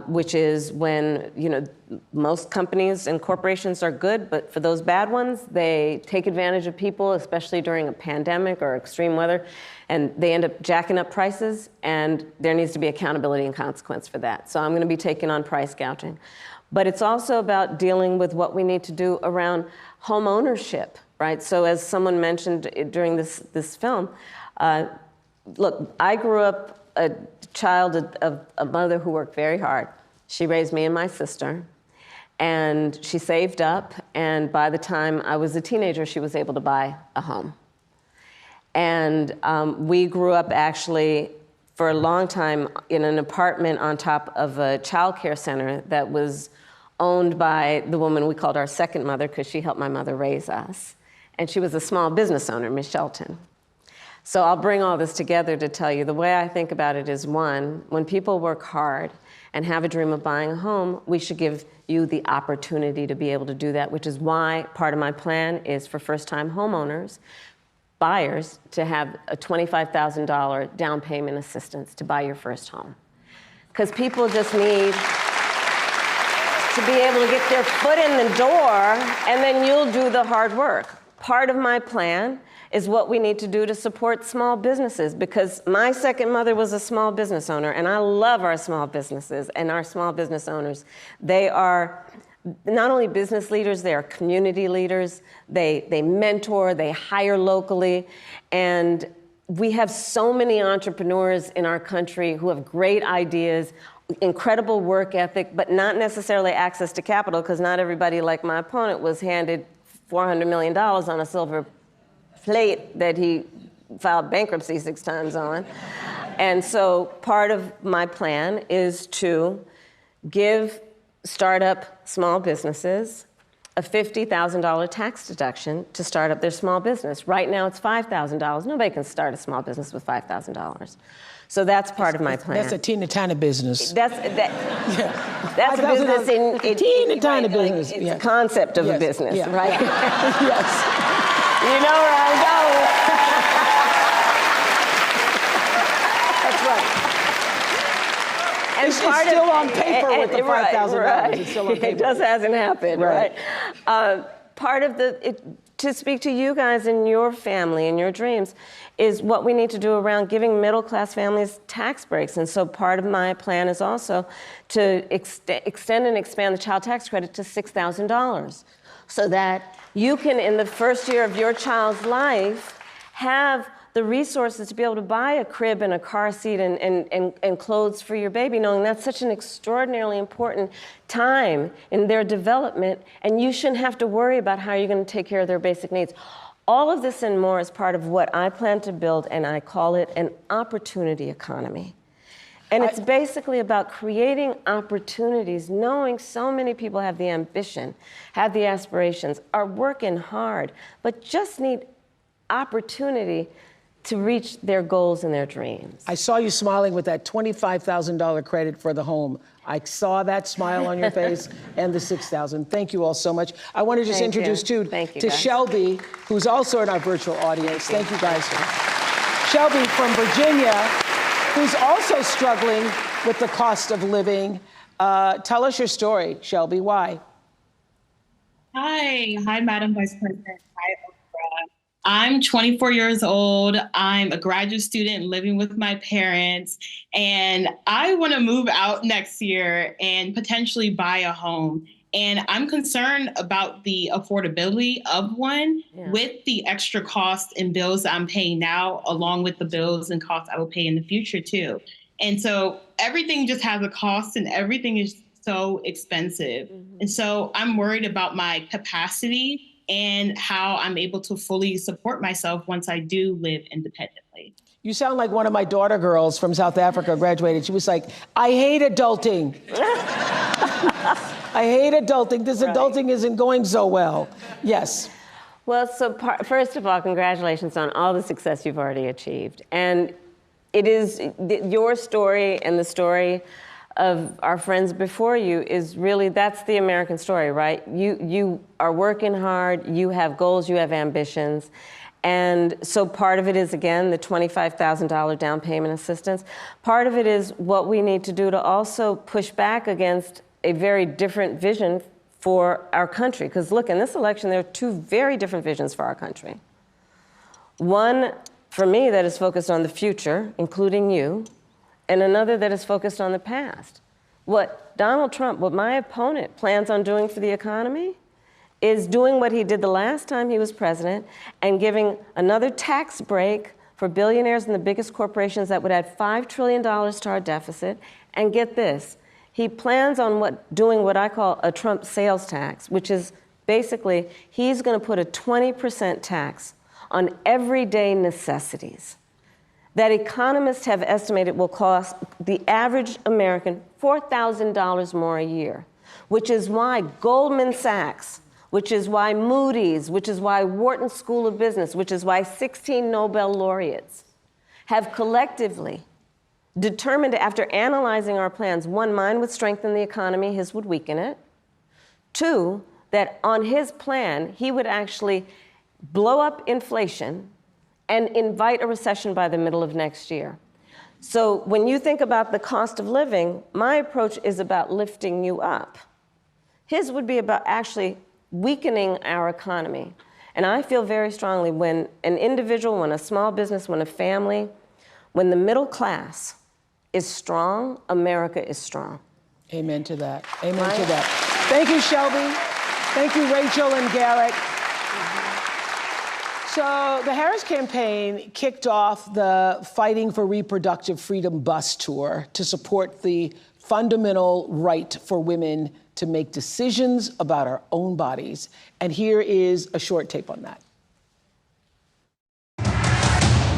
which is when, most companies and corporations are good, but for those bad ones, they take advantage of people, especially during a pandemic or extreme weather, and they end up jacking up prices, and there needs to be accountability and consequence for that. So I'm going to be taking on price gouging. But it's also about dealing with what we need to do around home ownership, right? So as someone mentioned during this film, look, I grew up a child of a mother who worked very hard. She raised me and my sister, and she saved up, and by the time I was a teenager, she was able to buy a home. And we grew up actually for a long time in an apartment on top of a child care center that was owned by the woman we called our second mother, because she helped my mother raise us. And she was a small business owner, Miss Shelton. So I'll bring all this together to tell you, the way I think about it is, one, when people work hard and have a dream of buying a home, we should give you the opportunity to be able to do that, which is why part of my plan is for first-time homeowners, buyers, to have a $25,000 down payment assistance to buy your first home. Because people just need to be able to get their foot in the door, and then you'll do the hard work. Part of my plan is what we need to do to support small businesses, because my second mother was a small business owner, and I love our small businesses and our small business owners. They are not only business leaders, they are community leaders. They mentor, they hire locally, and we have so many entrepreneurs in our country who have great ideas, incredible work ethic, but not necessarily access to capital, because not everybody, like my opponent, was handed $400 million on a silver plate that he filed bankruptcy 6 times on. And so part of my plan is to give startup small businesses a $50,000 tax deduction to start up their small business. Right now it's $5,000. Nobody can start a small business with $5,000. So that's part of my plan. That's a teeny tiny business. That's a business in teeny tiny right, business. Like, it's a concept of a business, yeah. right? Yes. You know where I'm going. That's right. And it's still on paper with the $5,000. Right. It's still on paper. It just hasn't happened, Right. Part of to speak to you guys and your family and your dreams is what we need to do around giving middle-class families tax breaks. And so part of my plan is also to extend and expand the child tax credit to $6,000 so that you can, in the first year of your child's life, have the resources to be able to buy a crib and a car seat and clothes for your baby, knowing that's such an extraordinarily important time in their development, and you shouldn't have to worry about how you're going to take care of their basic needs. All of this and more is part of what I plan to build, and I call it an opportunity economy. And it's basically about creating opportunities, knowing so many people have the ambition, have the aspirations, are working hard, but just need opportunity to reach their goals and their dreams. I saw you smiling with that $25,000 credit for the home. I saw that smile on your face and the $6,000. Thank you all so much. I want to just introduce to Shelby, who's also in our virtual audience. Thank you guys. Shelby from Virginia, who's also struggling with the cost of living. Tell us your story, Shelby. Why? Hi, Madam Vice President. Hi, Oprah. I'm 24 years old. I'm a graduate student living with my parents, and I want to move out next year and potentially buy a home. And I'm concerned about the affordability of one with the extra costs and bills that I'm paying now, along with the bills and costs I will pay in the future too. And so everything just has a cost and everything is so expensive. And so I'm worried about my capacity and how I'm able to fully support myself once I do live independently. You sound like one of my daughter girls from South Africa graduated. She was like, I hate adulting. I hate adulting. This adulting isn't going so well. Yes. Well, so first of all, congratulations on all the success you've already achieved. And it is your story and the story of our friends before you is really, that's the American story, right? You are working hard, you have goals, you have ambitions. And so part of it is, again, the $25,000 down payment assistance. Part of it is what we need to do to also push back against a very different vision for our country. Because look, in this election, there are 2 very different visions for our country. One, for me, that is focused on the future, including you, and another that is focused on the past. What Donald Trump, what my opponent plans on doing for the economy is doing what he did the last time he was president and giving another tax break for billionaires and the biggest corporations that would add $5 trillion to our deficit. And get this, he plans on doing what I call a Trump sales tax, which is basically he's going to put a 20% tax on everyday necessities that economists have estimated will cost the average American $4,000 more a year, which is why Goldman Sachs, which is why Moody's, which is why Wharton School of Business, which is why 16 Nobel laureates have collectively determined, after analyzing our plans, 1, mine would strengthen the economy, his would weaken it. 2, that on his plan, he would actually blow up inflation and invite a recession by the middle of next year. So when you think about the cost of living, my approach is about lifting you up. His would be about actually weakening our economy. And I feel very strongly when an individual, when a small business, when a family, when the middle class is strong, America is strong. Amen to that. Amen to that. Thank you, Shelby. Thank you, Rachel and Garrett. So the Harris campaign kicked off the Fighting for Reproductive Freedom bus tour to support the fundamental right for women to make decisions about our own bodies. And here is a short tape on that.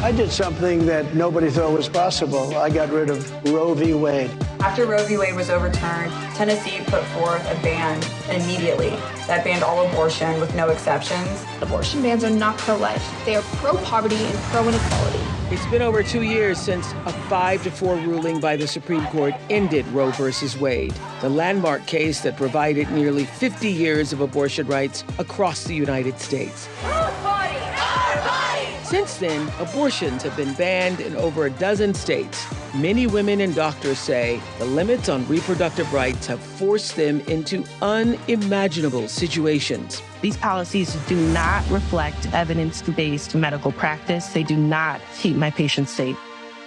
I did something that nobody thought was possible. I got rid of Roe v. Wade. After Roe v. Wade was overturned, Tennessee put forth a ban immediately that banned all abortion with no exceptions. Abortion bans are not pro-life. They are pro-poverty and pro-inequality. It's been over 2 years since a 5-4 ruling by the Supreme Court ended Roe versus Wade, the landmark case that provided nearly 50 years of abortion rights across the United States. Since then, abortions have been banned in over a dozen states. Many women and doctors say the limits on reproductive rights have forced them into unimaginable situations. These policies do not reflect evidence-based medical practice. They do not keep my patients safe.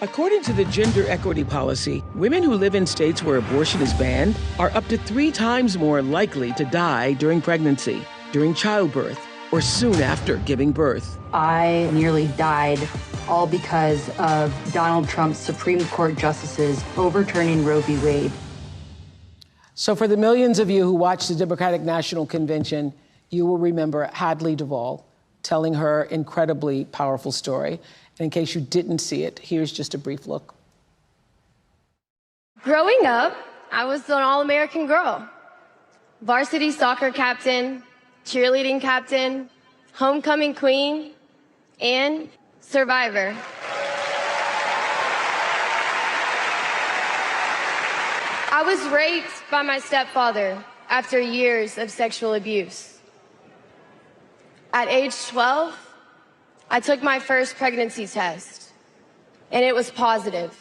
According to the gender equity policy, women who live in states where abortion is banned are up to 3 times more likely to die during pregnancy, during childbirth, or soon after giving birth. I nearly died, all because of Donald Trump's Supreme Court justices overturning Roe v. Wade. So for the millions of you who watched the Democratic National Convention, you will remember Hadley Duvall telling her incredibly powerful story. And in case you didn't see it, here's just a brief look. Growing up, I was an all-American girl. Varsity soccer captain, cheerleading captain, homecoming queen, and survivor. I was raped by my stepfather after years of sexual abuse. At age 12, I took my first pregnancy test, and it was positive.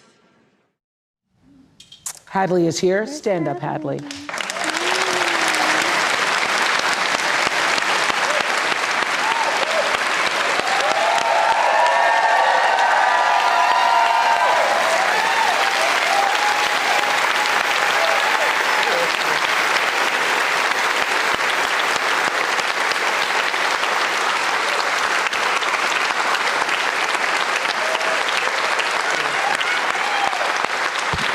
Hadley is here. Stand up, Hadley.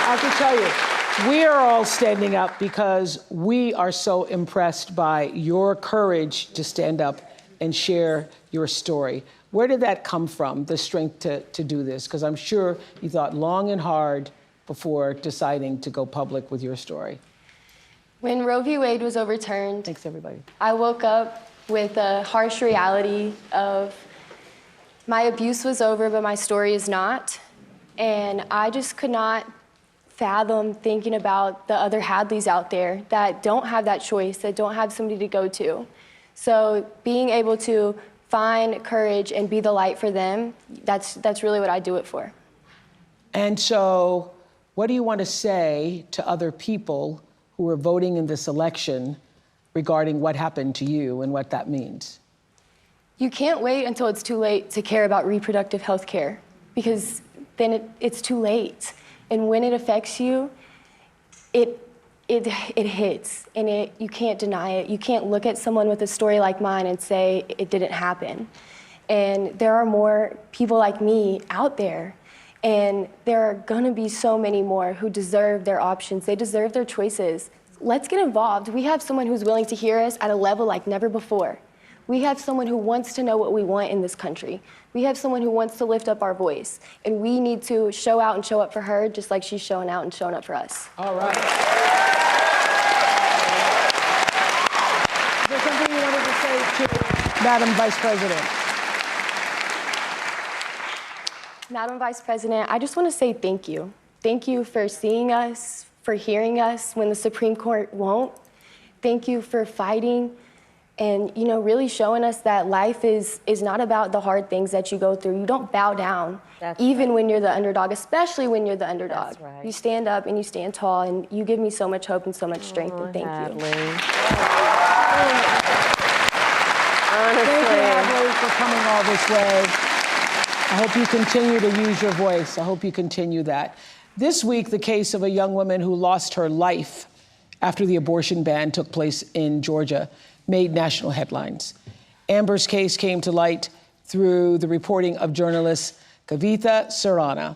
I can tell you, we are all standing up because we are so impressed by your courage to stand up and share your story. Where did that come from, the strength to do this? Because I'm sure you thought long and hard before deciding to go public with your story. When Roe v. Wade was overturned, thanks everybody, I woke up with a harsh reality of my abuse was over, but my story is not. And I just could not fathom thinking about the other Hadleys out there that don't have that choice, that don't have somebody to go to. So being able to find courage and be the light for them, that's really what I do it for. And so what do you want to say to other people who are voting in this election regarding what happened to you and what that means? You can't wait until it's too late to care about reproductive health care, because then it's too late. And when it affects you, it hits, and you can't deny it. You can't look at someone with a story like mine and say it didn't happen. And there are more people like me out there, and there are gonna be so many more who deserve their options. They deserve their choices. Let's get involved. We have someone who's willing to hear us at a level like never before. We have someone who wants to know what we want in this country. We have someone who wants to lift up our voice, and we need to show out and show up for her just like she's showing out and showing up for us. All right. Is there something you wanted to say to Madam Vice President? Madam Vice President, I just want to say thank you. Thank you for seeing us, for hearing us when the Supreme Court won't. Thank you for fighting and, really showing us that life is not about the hard things that you go through. You don't bow down, even when you're the underdog, especially when you're the underdog. That's right. You stand up and you stand tall, and you give me so much hope and so much strength, and thank you. Thank you, Hadley, for coming all this way. I hope you continue to use your voice. I hope you continue that. This week, the case of a young woman who lost her life after the abortion ban took place in Georgia made national headlines. Amber's case came to light through the reporting of journalist Kavitha Surana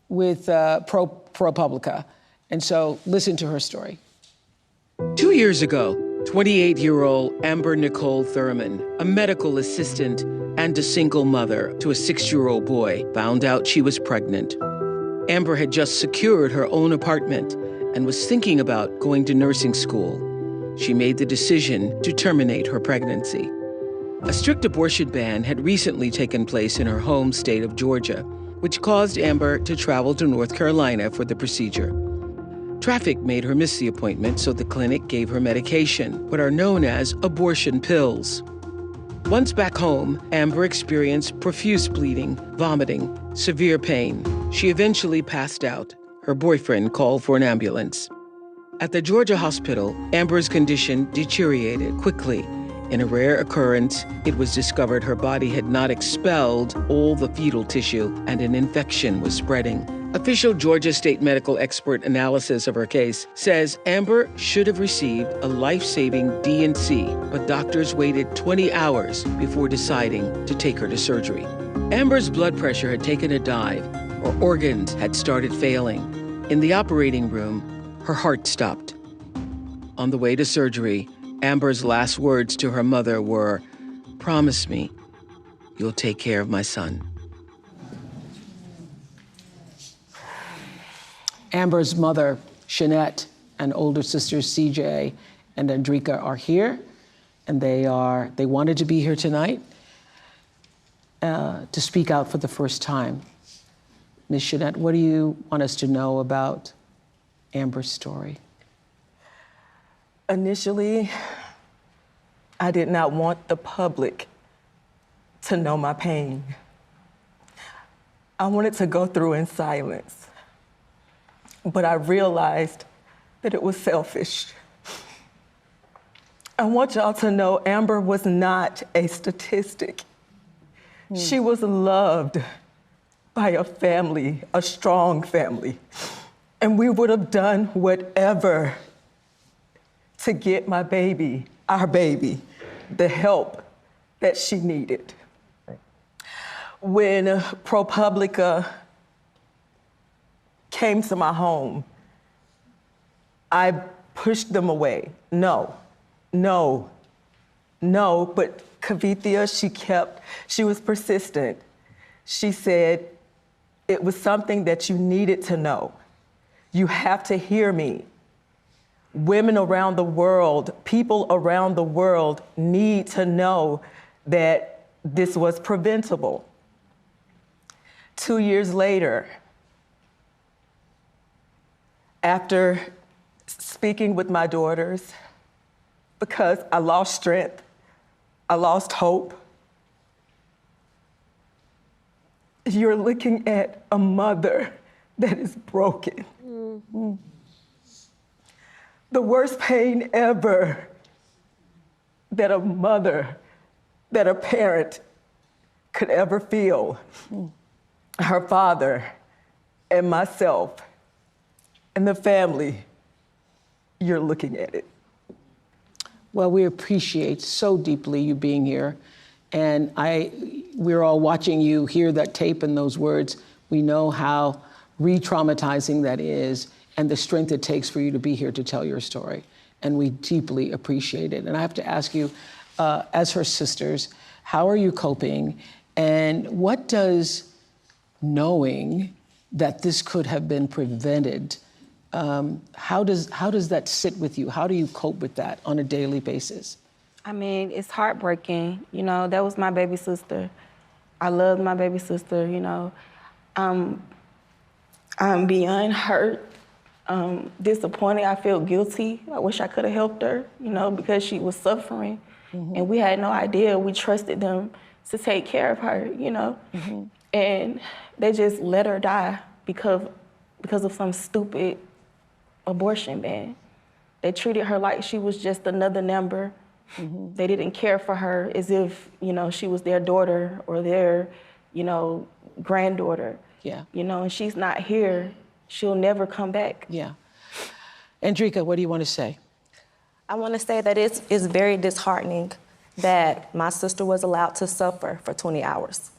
with ProPublica. And so listen to her story. 2 years ago, 28-year-old Amber Nicole Thurman, a medical assistant and a single mother to a 6-year-old boy, found out she was pregnant. Amber had just secured her own apartment and was thinking about going to nursing school. She made the decision to terminate her pregnancy. A strict abortion ban had recently taken place in her home state of Georgia, which caused Amber to travel to North Carolina for the procedure. Traffic made her miss the appointment, so the clinic gave her medication, what are known as abortion pills. Once back home, Amber experienced profuse bleeding, vomiting, severe pain. She eventually passed out. Her boyfriend called for an ambulance. At the Georgia hospital, Amber's condition deteriorated quickly. In a rare occurrence, it was discovered her body had not expelled all the fetal tissue and an infection was spreading. Official Georgia State medical expert analysis of her case says Amber should have received a life-saving D&C, but doctors waited 20 hours before deciding to take her to surgery. Amber's blood pressure had taken a dive. Her organs had started failing. In the operating room, her heart stopped. On the way to surgery, Amber's last words to her mother were, "Promise me you'll take care of my son." Amber's mother, Shanette, and older sisters CJ and Andrika are here, and they wanted to be here tonight to speak out for the first time. Ms. Shanette, what do you want us to know about Amber's story? Initially, I did not want the public to know my pain. I wanted to go through in silence, but I realized that it was selfish. I want y'all to know Amber was not a statistic. She was loved by a family, a strong family, and we would have done whatever to get my baby, our baby, the help that she needed. When ProPublica came to my home, I pushed them away. No, but Kavithia, she was persistent. She said, it was something that you needed to know. You have to hear me. Women around the world, people around the world need to know that this was preventable. 2 years later, after speaking with my daughters, because I lost strength, I lost hope, you're looking at a mother that is broken. Mm-hmm. The worst pain ever that a mother, that a parent could ever feel. Her father and myself and the family, you're looking at it. Well, we appreciate so deeply you being here. And we're all watching you hear that tape and those words. We know how re-traumatizing that is and the strength it takes for you to be here to tell your story. And we deeply appreciate it. And I have to ask you, as her sisters, how are you coping? And what does knowing that this could have been prevented, how does that sit with you? How do you cope with that on a daily basis? I mean, it's heartbreaking. You know, that was my baby sister. I loved my baby sister, you know. I'm beyond hurt, disappointed. I feel guilty. I wish I could have helped her, you know, because she was suffering. Mm-hmm. And we had no idea. We trusted them to take care of her, you know. Mm-hmm. And they just let her die because of some stupid abortion ban. They treated her like she was just another number. Mm-hmm. They didn't care for her as if, you know, she was their daughter or their, you know, granddaughter. Yeah. You know, and she's not here. She'll never come back. Yeah. Andrika, what do you want to say? I want to say that it's very disheartening that my sister was allowed to suffer for 20 hours.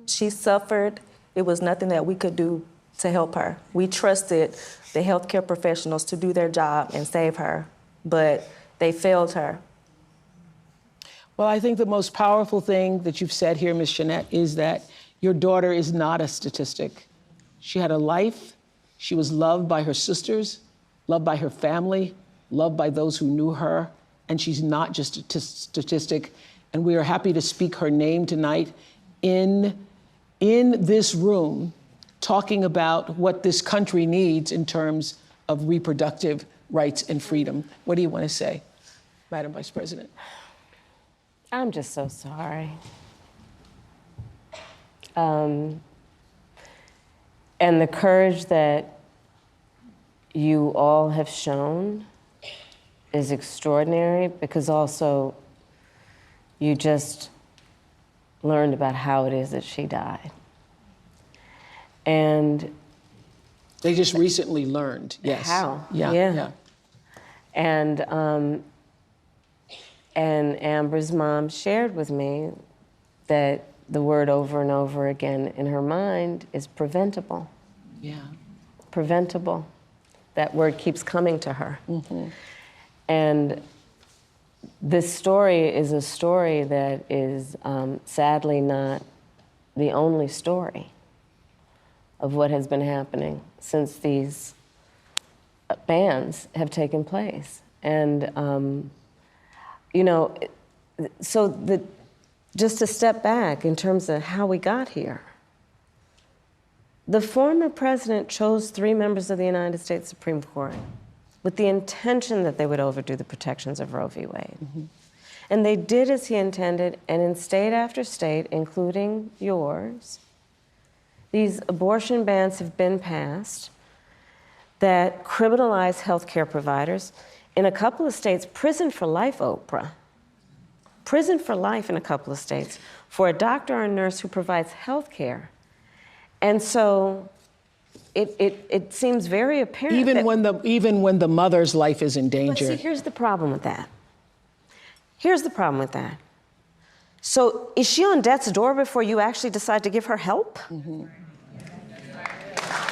She suffered. It was nothing that we could do to help her. We trusted the healthcare professionals to do their job and save her, but they failed her. Well, I think the most powerful thing that you've said here, Ms. Jeanette, is that your daughter is not a statistic. She had a life. She was loved by her sisters, loved by her family, loved by those who knew her, and she's not just a statistic. And we are happy to speak her name tonight in this room, talking about what this country needs in terms of reproductive rights and freedom. What do you want to say, Madam Vice President? I'm just so sorry. And the courage that you all have shown is extraordinary, because also you just learned about how it is that she died. And they just recently learned, yes. How? Yeah. And Amber's mom shared with me that the word over and over again in her mind is preventable. Yeah. Preventable. That word keeps coming to her. Mm-hmm. And this story is a story that is sadly not the only story of what has been happening since these bans have taken place. And, just to step back in terms of how we got here, the former president chose 3 members of the United States Supreme Court with the intention that they would overdo the protections of Roe v. Wade. Mm-hmm. And they did as he intended, and in state after state, including yours, these abortion bans have been passed that criminalize healthcare providers. In a couple of states, prison for life, Oprah. Prison for life in a couple of states for a doctor or a nurse who provides health care. And so it seems very apparent even when the mother's life is in danger. But see, here's the problem with that. Here's the problem with that. So is she on death's door before you actually decide to give her help? Mm-hmm.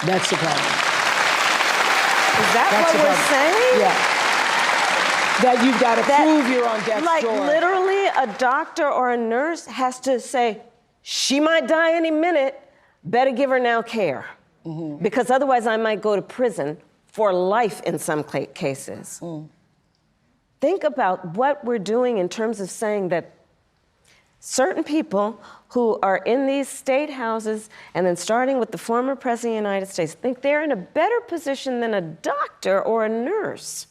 That's the problem. Is that what we're saying? Yeah. That you've got to prove you're on death's door. Like literally a doctor or a nurse has to say, she might die any minute, better give her now care. Mm-hmm. Because otherwise I might go to prison for life in some cases. Mm. Think about what we're doing in terms of saying that certain people who are in these state houses, and then starting with the former president of the United States, think they're in a better position than a doctor or a nurse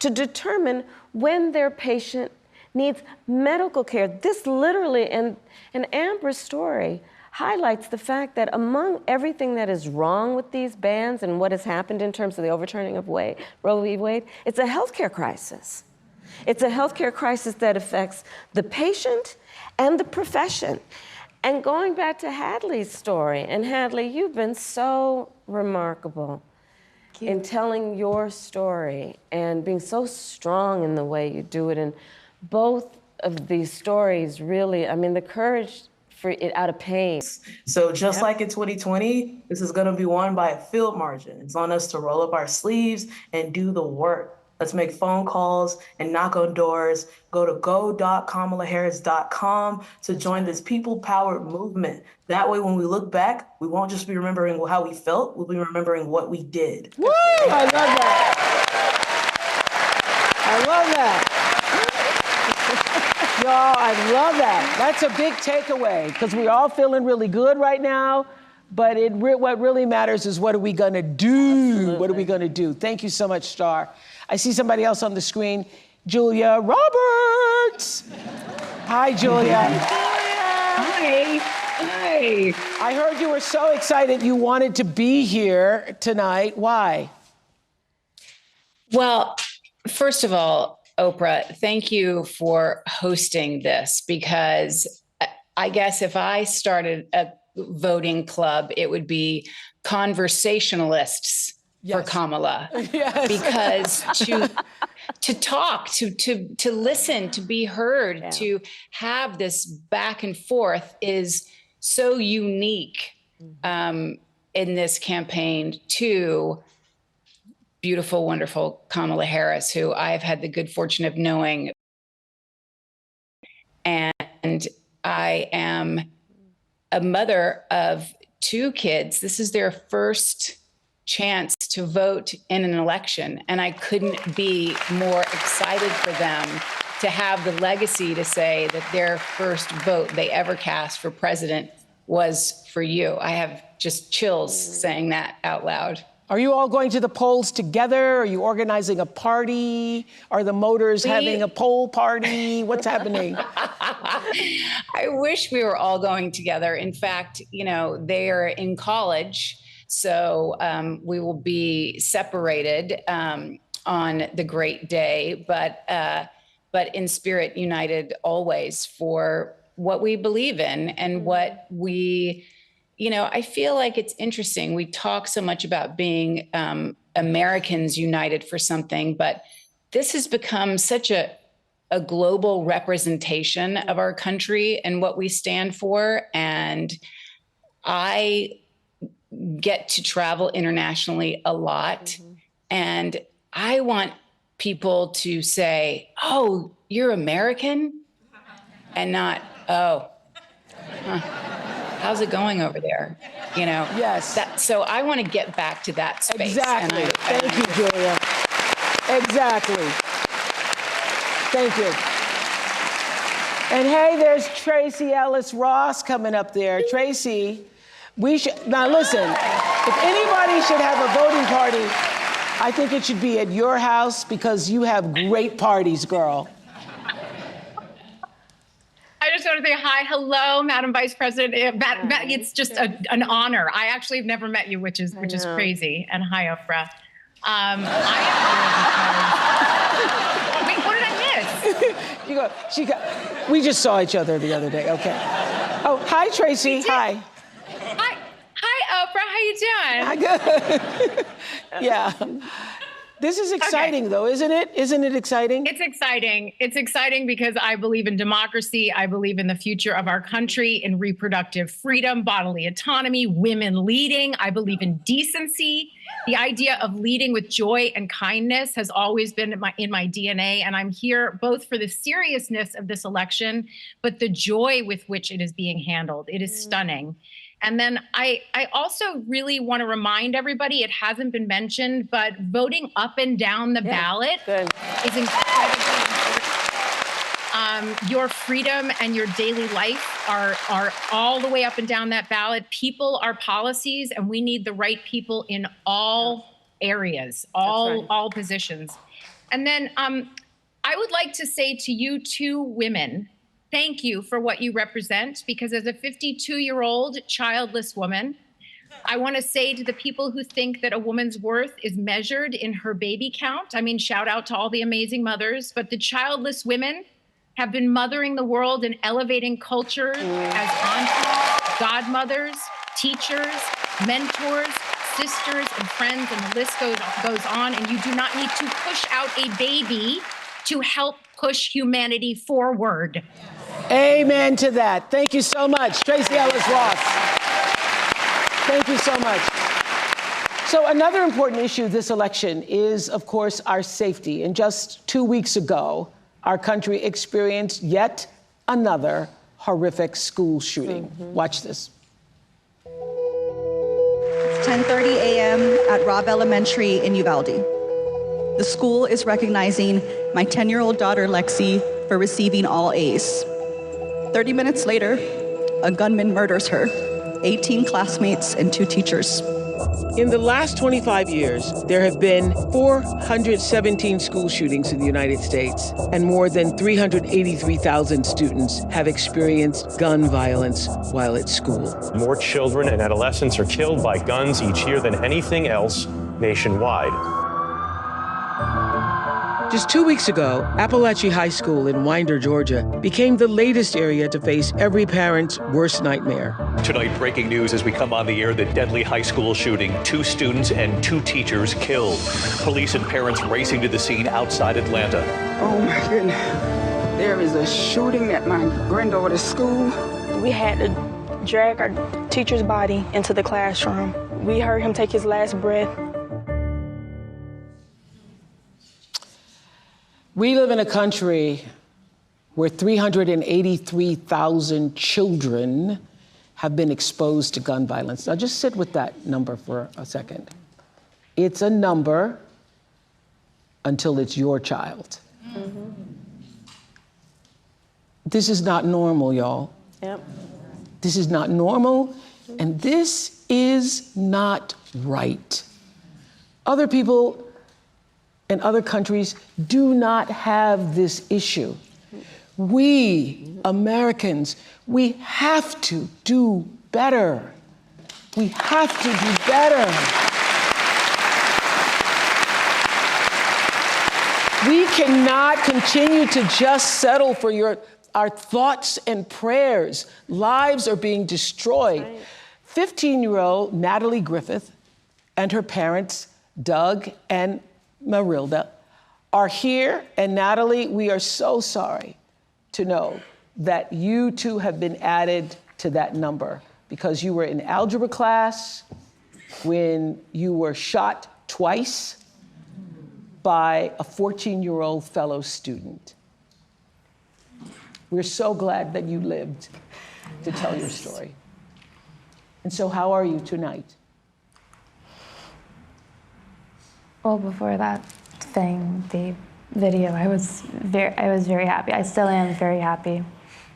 to determine when their patient needs medical care. This literally, and Amber's story highlights the fact that among everything that is wrong with these bans and what has happened in terms of the overturning of Roe v. Wade, it's a healthcare crisis. It's a healthcare crisis that affects the patient and the profession. And going back to Hadley's story, and Hadley, you've been so remarkable in telling your story and being so strong in the way you do it. And both of these stories really, I mean, the courage for it out of pain. So just like in 2020, this is going to be won by a field margin. It's on us to roll up our sleeves and do the work. Let's make phone calls and knock on doors. Go to go.kamalaharris.com to join this people-powered movement. That way, when we look back, we won't just be remembering how we felt, we'll be remembering what we did. Woo! I love that. I love that. Y'all, I love that. That's a big takeaway, because we're all feeling really good right now. But what really matters is, what are we going to do? Absolutely. What are we going to do? Thank you so much, Star. I see somebody else on the screen, Julia Roberts. Hi, Julia. Hi. Hi. I heard you were so excited you wanted to be here tonight. Why? Well, first of all, Oprah, thank you for hosting this, because I guess if I started a voting club, it would be conversationalists for Kamala. Yes. Because to talk, to listen, to be heard, to have this back and forth is so unique in this campaign to beautiful, wonderful Kamala Harris, who I've had the good fortune of knowing. And I am a mother of 2 kids. This is their first chance to vote in an election. And I couldn't be more excited for them to have the legacy to say that their first vote they ever cast for president was for you. I have just chills saying that out loud. Are you all going to the polls together? Are you organizing a party? Are the Motors having a poll party? What's happening? I wish we were all going together. In fact, you know, they're in college, so we will be separated on the great day, but in spirit united always for what we believe in and what we, you know, I feel like it's interesting. We talk so much about being Americans united for something, but this has become such a global representation of our country and what we stand for. And I get to travel internationally a lot. And I want people to say, oh, you're American? And not, oh, how's it going over there? You know? Yes. So I want to get back to that space. Exactly. Thank you, Julia. Exactly. Thank you. And hey, there's Tracy Ellis Ross coming up there. Tracy, now listen, if anybody should have a voting party, I think it should be at your house because you have great parties, girl. I just want to say hi, hello, Madam Vice President. It's just an honor. I actually have never met you, which is crazy. And hi, Oprah. Wait, what did I miss? We just saw each other the other day. Okay. Oh, hi, Tracy. Hi. Hi, Oprah. How you doing? Good. Yeah. This is exciting, though, isn't it? Isn't it exciting? It's exciting. It's exciting because I believe in democracy. I believe in the future of our country, in reproductive freedom, bodily autonomy, women leading. I believe in decency. The idea of leading with joy and kindness has always been in my DNA. And I'm here both for the seriousness of this election, but the joy with which it is being handled. It is stunning. And then I also really want to remind everybody, it hasn't been mentioned, but voting up and down the ballot is incredibly important. Your freedom and your daily life are all the way up and down that ballot. People are policies, and we need the right people in all areas, all positions. And then I would like to say to you 2 women, thank you for what you represent, because as a 52-year-old childless woman, I want to say to the people who think that a woman's worth is measured in her baby count, I mean, shout out to all the amazing mothers, but the childless women have been mothering the world and elevating culture as aunties, godmothers, teachers, mentors, sisters, and friends, and the list goes on. And you do not need to push out a baby to help push humanity forward. Amen to that. Thank you so much, Tracy Ellis Ross. Thank you so much. So another important issue this election is, of course, our safety. And just 2 weeks ago, our country experienced yet another horrific school shooting. Watch this. It's 10:30 a.m. at Robb Elementary in Uvalde. The school is recognizing my 10-year-old daughter, Lexi, for receiving all A's. 30 minutes later, a gunman murders her, 18 classmates and 2 teachers. In the last 25 years, there have been 417 school shootings in the United States, and more than 383,000 students have experienced gun violence while at school. More children and adolescents are killed by guns each year than anything else nationwide. Just 2 weeks ago, Appalachia High School in Winder, Georgia, became the latest area to face every parent's worst nightmare. Tonight, breaking news as we come on the air, the deadly high school shooting, 2 students and 2 teachers killed. Police and parents racing to the scene outside Atlanta. Oh my goodness. There is a shooting at my granddaughter's school. We had to drag our teacher's body into the classroom. We heard him take his last breath. We live in a country where 383,000 children have been exposed to gun violence. Now just sit with that number for a second. It's a number until it's your child. Mm-hmm. This is not normal, y'all. Yep. This is not normal, and this is not right. Other people in other countries do not have this issue. We, Americans, we have to do better. We have to do better. We cannot continue to just settle for our thoughts and prayers. Lives are being destroyed. Right. 15-year-old Natalie Griffith and her parents, Doug and Marilda, are here. And Natalie, we are so sorry to know that you too have been added to that number because you were in algebra class when you were shot twice by a 14-year-old fellow student. We're so glad that you lived to tell your story. And so how are you tonight? Well, before that thing, the video, I was very happy. I still am very happy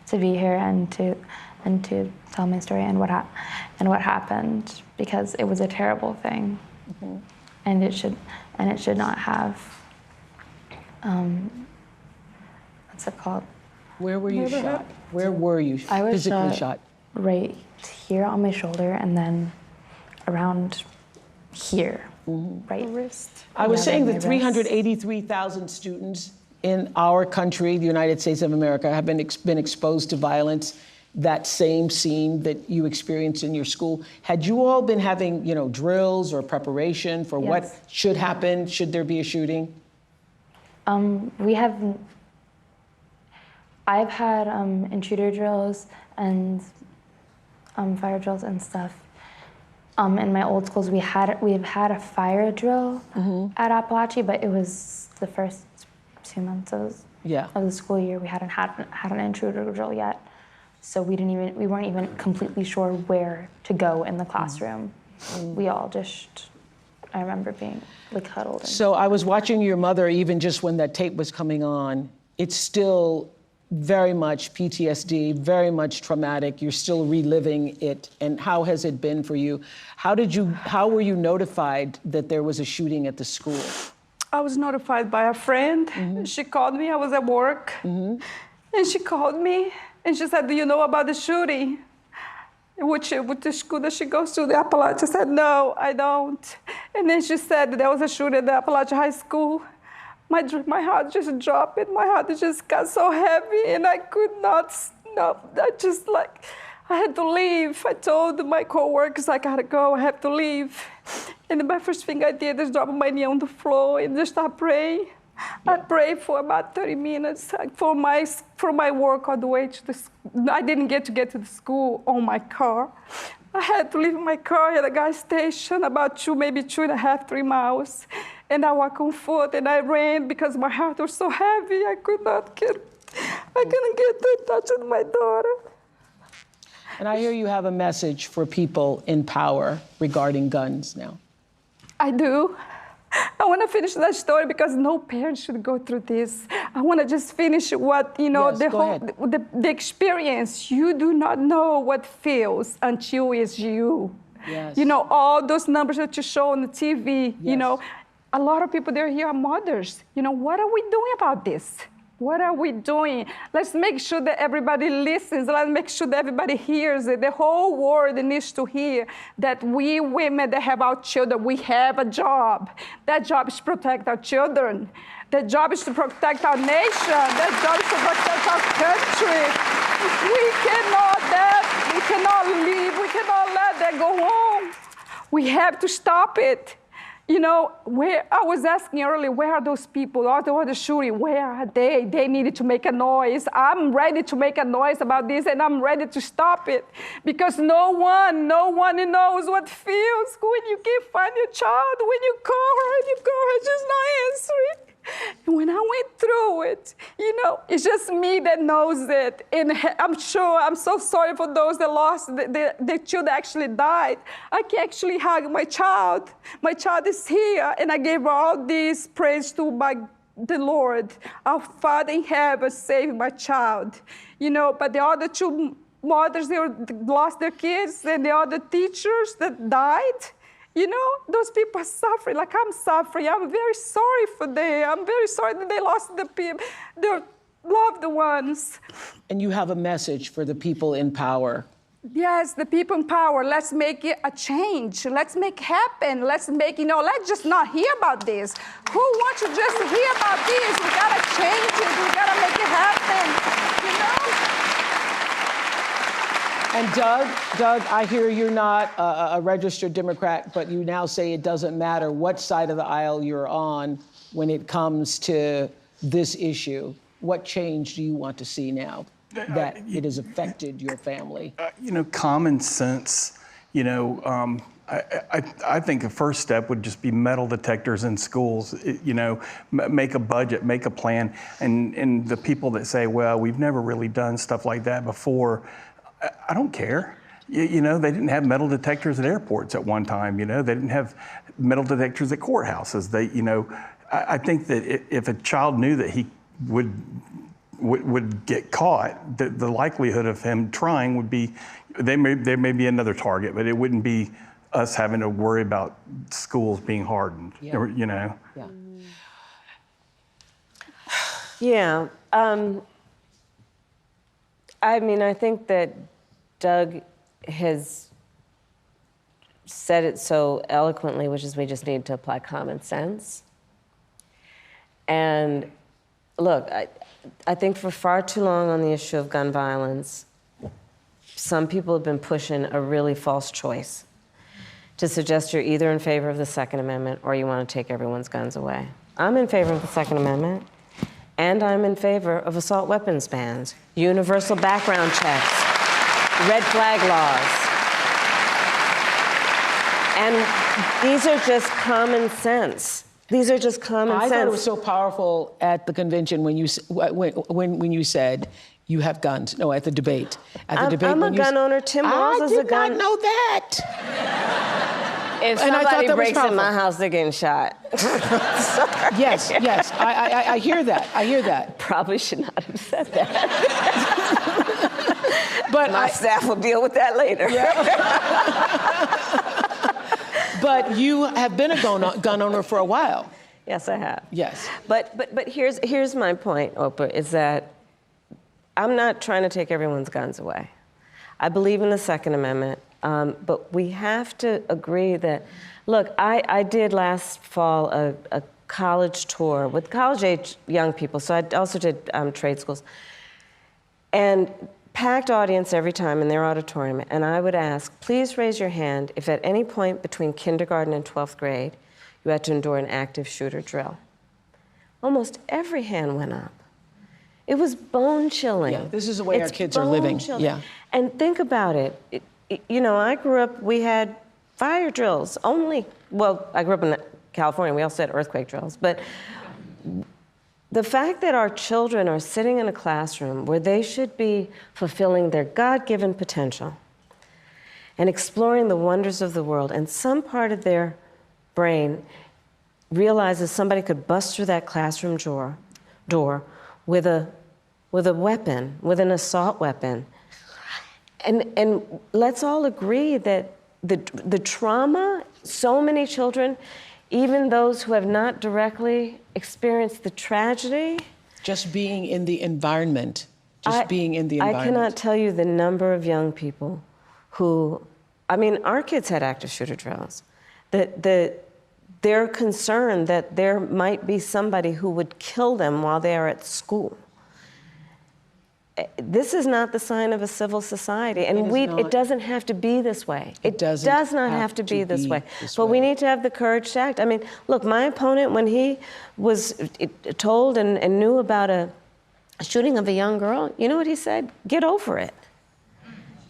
to be here and to tell my story and what happened, because it was a terrible thing. Mm-hmm. And it should not have, what's it called? Where were you shot? Where were you physically shot? Right here on my shoulder and then around here. Mm-hmm. Right wrist. I was saying that 383,000 students in our country, the United States of America, have been exposed to violence. That same scene that you experienced in your school. Had you all been having, drills or preparation for what should happen? Should there be a shooting? I've had intruder drills and fire drills and stuff. In my old schools, we've had a fire drill at Appalachia, but it was the first 2 months of the school year. We hadn't had an intruder drill yet, so we weren't even completely sure where to go in the classroom. We all I remember being huddled. So I was watching your mother, even just when that tape was coming on. It's still very much PTSD, very much traumatic. You're still reliving it. And how has it been for you? How were you notified that there was a shooting at the school? I was notified by a friend. Mm-hmm. She called me, I was at work. Mm-hmm. And she called me and she said, "Do you know about the shooting?" With the school that she goes to, the Appalachia. I said, "No, I don't." And then she said there was a shooting at the Appalachia High School. My heart just dropped. My heart just got so heavy, and I could not stop. I had to leave. I told my coworkers, I gotta go. I have to leave. And the first thing I did is drop my knee on the floor and just start praying. I prayed for about 30 minutes for my work all the way to the school. I didn't get to the school on my car. I had to leave my car at a gas station about maybe 2.5, 3 miles. And I walked on foot and I ran because my heart was so heavy. I couldn't get to touch with my daughter. And I hear you have a message for people in power regarding guns now. I do. I want to finish that story because no parent should go through this. I want to just finish what, the experience. You do not know what feels until it's you. Yes. All those numbers that you show on the TV, a lot of people, they're here are mothers. What are we doing about this? What are we doing? Let's make sure that everybody listens. Let's make sure that everybody hears it. The whole world needs to hear that we women that have our children, we have a job. That job is to protect our children. That job is to protect our nation. That job is to protect our country. We cannot leave. We cannot let that go on. We have to stop it. Where I was asking earlier, where are those people? All the shooting, where are they? They needed to make a noise. I'm ready to make a noise about this, and I'm ready to stop it. Because no one knows what feels when you can't find your child, when you call her and she's not answering. And when I went through it. You know, it's just me that knows it. And I'm sure, I'm so sorry for those that lost, the child that actually died. I can actually hug my child. My child is here, and I gave all this praise to the Lord. Our Father in heaven saved my child. You know, but the other two mothers, they lost their kids, and the other teachers that died. You know, those people are suffering like I'm suffering. I'm very sorry for them. I'm very sorry that they lost their loved ones. And you have a message for the people in power. Yes, the people in power. Let's make it a change. Let's make it happen. Let's make, you know, let's just not hear about this. Who wants to just hear about this? We gotta change it. We gotta make it happen, you know? And Doug, I hear you're not a registered Democrat, but you now say it doesn't matter what side of the aisle you're on when it comes to this issue. What change do you want to see now that it has affected your family? You know, common sense, you know, I think a first step would just be metal detectors in schools. You know, make a budget, make a plan. And the people that say, well, we've never really done stuff like that before, I don't care. You know, they didn't have metal detectors at airports at one time. You know, they didn't have metal detectors at courthouses. They, you know, I think that if a child knew that he would get caught, the likelihood of him trying would be, there may be another target, but it wouldn't be us having to worry about schools being hardened. Yeah. You know. Yeah. I mean, I think that Doug has said it so eloquently, which is we just need to apply common sense. And look, I think for far too long on the issue of gun violence, some people have been pushing a really false choice to suggest you're either in favor of the Second Amendment or you want to take everyone's guns away. I'm in favor of the Second Amendment. And I'm in favor of assault weapons bans, universal background checks, red flag laws. And these are just common sense. These are just common sense. I thought it was so powerful at the convention when you said you have guns. No, at the debate. At the debate, I'm a gun owner. Tim Walz is a gun. I did not know that. If somebody breaks in my house, they're getting shot. Sorry. Yes, I hear that. I hear that. Probably should not have said that. But my staff will deal with that later. Yeah. But you have been a gun owner for a while. Yes, I have. Yes. But here's my point, Oprah, is that I'm not trying to take everyone's guns away. I believe in the Second Amendment. But we have to agree that, look, I did last fall a college tour with college-age young people, so I also did trade schools. And packed audience every time in their auditorium, and I would ask, please raise your hand if at any point between kindergarten and 12th grade you had to endure an active shooter drill. Almost every hand went up. It was bone-chilling. Yeah, this is the way our kids are living. Yeah. And think about it. You know, I grew up, we had fire drills only. Well, I grew up in California, we also had earthquake drills. But the fact that our children are sitting in a classroom where they should be fulfilling their God-given potential and exploring the wonders of the world, and some part of their brain realizes somebody could bust through that classroom door with a weapon, with an assault weapon. And let's all agree that the trauma, so many children, even those who have not directly experienced the tragedy. Just being in the environment. I cannot tell you the number of young people who, I mean, our kids had active shooter drills. They're concerned that there might be somebody who would kill them while they are at school. This is not the sign of a civil society, and it doesn't have to be this way. It does not have to be this way. But we need to have the courage to act. I mean, look, my opponent, when he was told and knew about a shooting of a young girl, you know what he said? Get over it.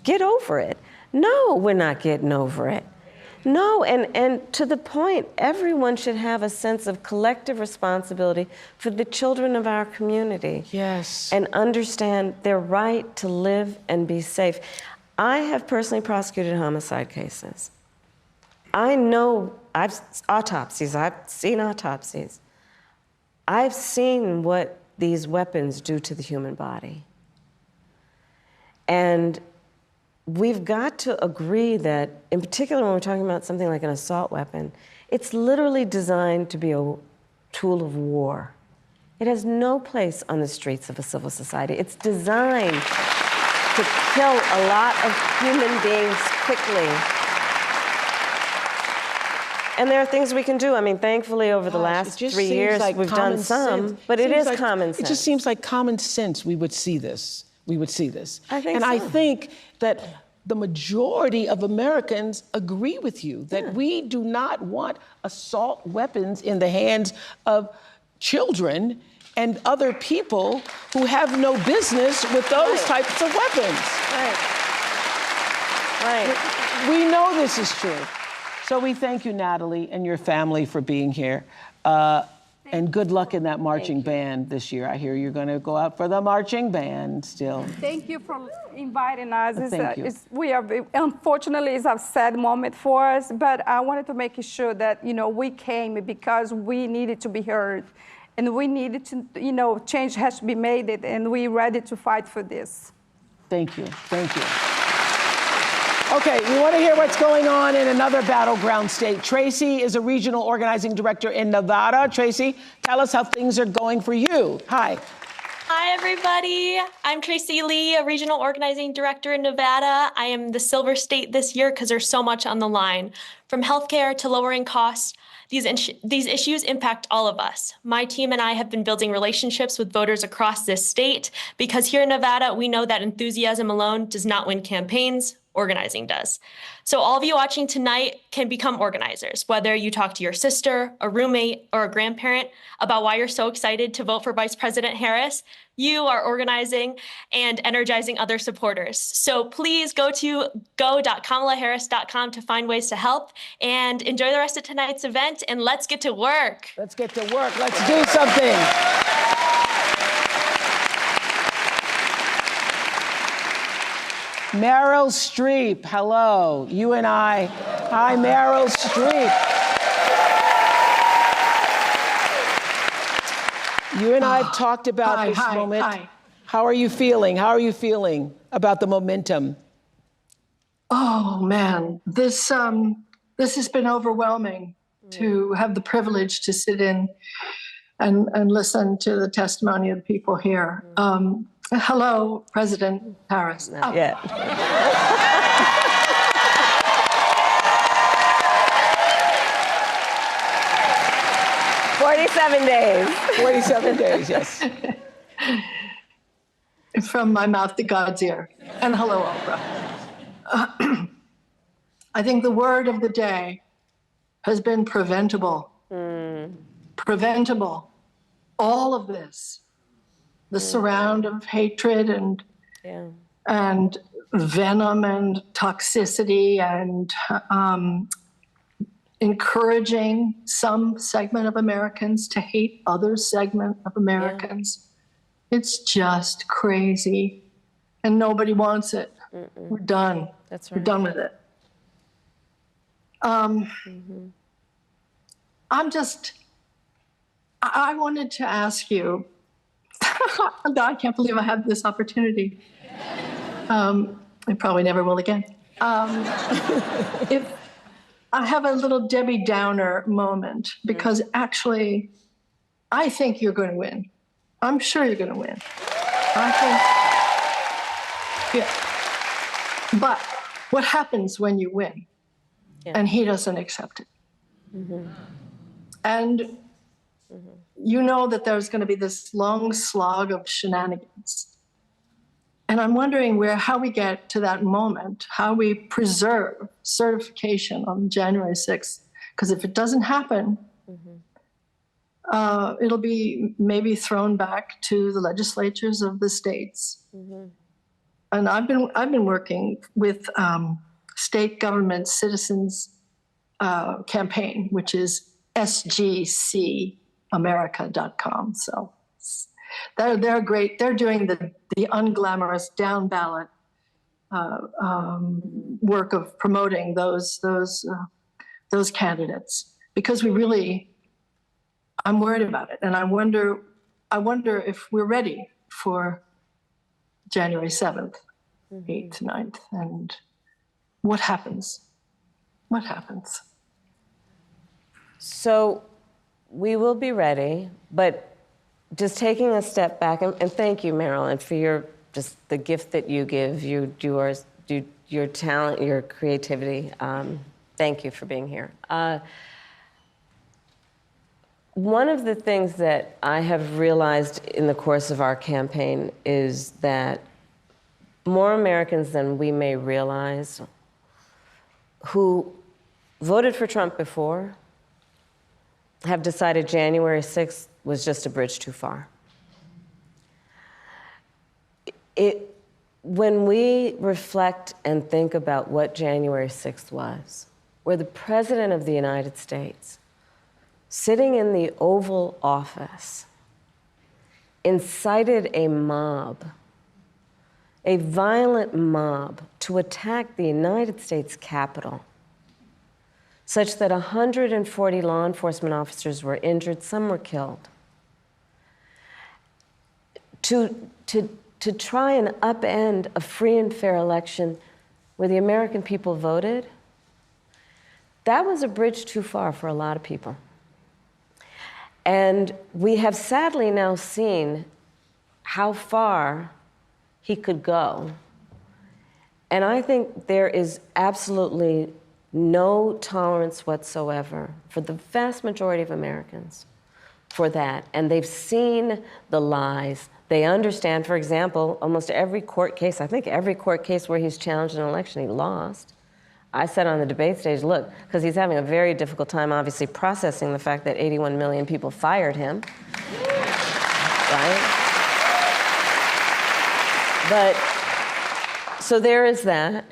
Get over it. No, we're not getting over it. No, and to the point, everyone should have a sense of collective responsibility for the children of our community. Yes. And understand their right to live and be safe. I have personally prosecuted homicide cases. I know, I've seen autopsies. I've seen what these weapons do to the human body. And we've got to agree that, in particular when we're talking about something like an assault weapon, it's literally designed to be a tool of war. It has no place on the streets of a civil society. It's designed to kill a lot of human beings quickly. And there are things we can do. I mean, thankfully, over the last 3 years, we've done some, but it is common sense. It just seems like common sense we would see this. I think and so. I think that the majority of Americans agree with you that we do not want assault weapons in the hands of children and other people who have no business with those types of weapons. Right. We know this is true. So we thank you, Natalie, and your family for being here. And good luck in that marching band this year. I hear you're going to go out for the marching band still. Thank you for inviting us. Thank you. Unfortunately, it's a sad moment for us, but I wanted to make sure that, we came because we needed to be heard. And we needed to, change has to be made, and we're ready to fight for this. Thank you. Thank you. Okay, we want to hear what's going on in another battleground state. Tracy is a regional organizing director in Nevada. Tracy, tell us how things are going for you. Hi. Hi, everybody. I'm Tracy Lee, a regional organizing director in Nevada. I am the silver state this year because there's so much on the line. From healthcare to lowering costs, these issues impact all of us. My team and I have been building relationships with voters across this state because here in Nevada, we know that enthusiasm alone does not win campaigns. Organizing does. So all of you watching tonight can become organizers, whether you talk to your sister, a roommate, or a grandparent about why you're so excited to vote for Vice President Harris. You are organizing and energizing other supporters. So please go to go.kamalaharris.com to find ways to help and enjoy the rest of tonight's event, and let's get to work. Let's get to work. Let's do something. Meryl Streep, hello. You and I. Hi, Meryl Streep. You and I have talked about this moment. Hi. How are you feeling? How are you feeling about the momentum? Oh, man. This has been overwhelming to have the privilege to sit in and listen to the testimony of the people here. Hello, President Harris. Not yet. "47 days. 47 days, yes. From my mouth to God's ear. And hello, Oprah. I think the word of the day has been preventable. Preventable. All of this. The surround of hatred and venom and toxicity and encouraging some segment of Americans to hate other segment of Americans. It's just crazy, and nobody wants it. We're done. That's right. We're done with it. I wanted to ask you, I can't believe I have this opportunity. I probably never will again. If I have a little Debbie Downer moment, because actually, I think you're going to win. I'm sure you're going to win. But what happens when you win and he doesn't accept it? And you know that there's going to be this long slog of shenanigans. And I'm wondering how we get to that moment, how we preserve certification on January 6th. Because if it doesn't happen, it'll be maybe thrown back to the legislatures of the states. And I've been working with state government citizens campaign, which is sgcamerica.com. So they're great. They're doing the unglamorous down ballot work of promoting those candidates, because I'm worried about it, and I wonder if we're ready for January 7th, 8th, 9th, and what happens? What happens? So we will be ready, but just taking a step back, and thank you, Marilyn, for just the gift that you give, your talent, your creativity. Thank you for being here. One of the things that I have realized in the course of our campaign is that more Americans than we may realize who voted for Trump before have decided January 6th was just a bridge too far. When we reflect and think about what January 6th was, where the President of the United States, sitting in the Oval Office, incited a mob, a violent mob, to attack the United States Capitol, such that 140 law enforcement officers were injured, some were killed. To try and upend a free and fair election where the American people voted, that was a bridge too far for a lot of people. And we have sadly now seen how far he could go. And I think there is absolutely no tolerance whatsoever for the vast majority of Americans for that. And they've seen the lies. They understand, for example, almost every court case, I think every court case where he's challenged an election, he lost. I said on the debate stage, look, because he's having a very difficult time, obviously, processing the fact that 81 million people fired him, right? But, so there is that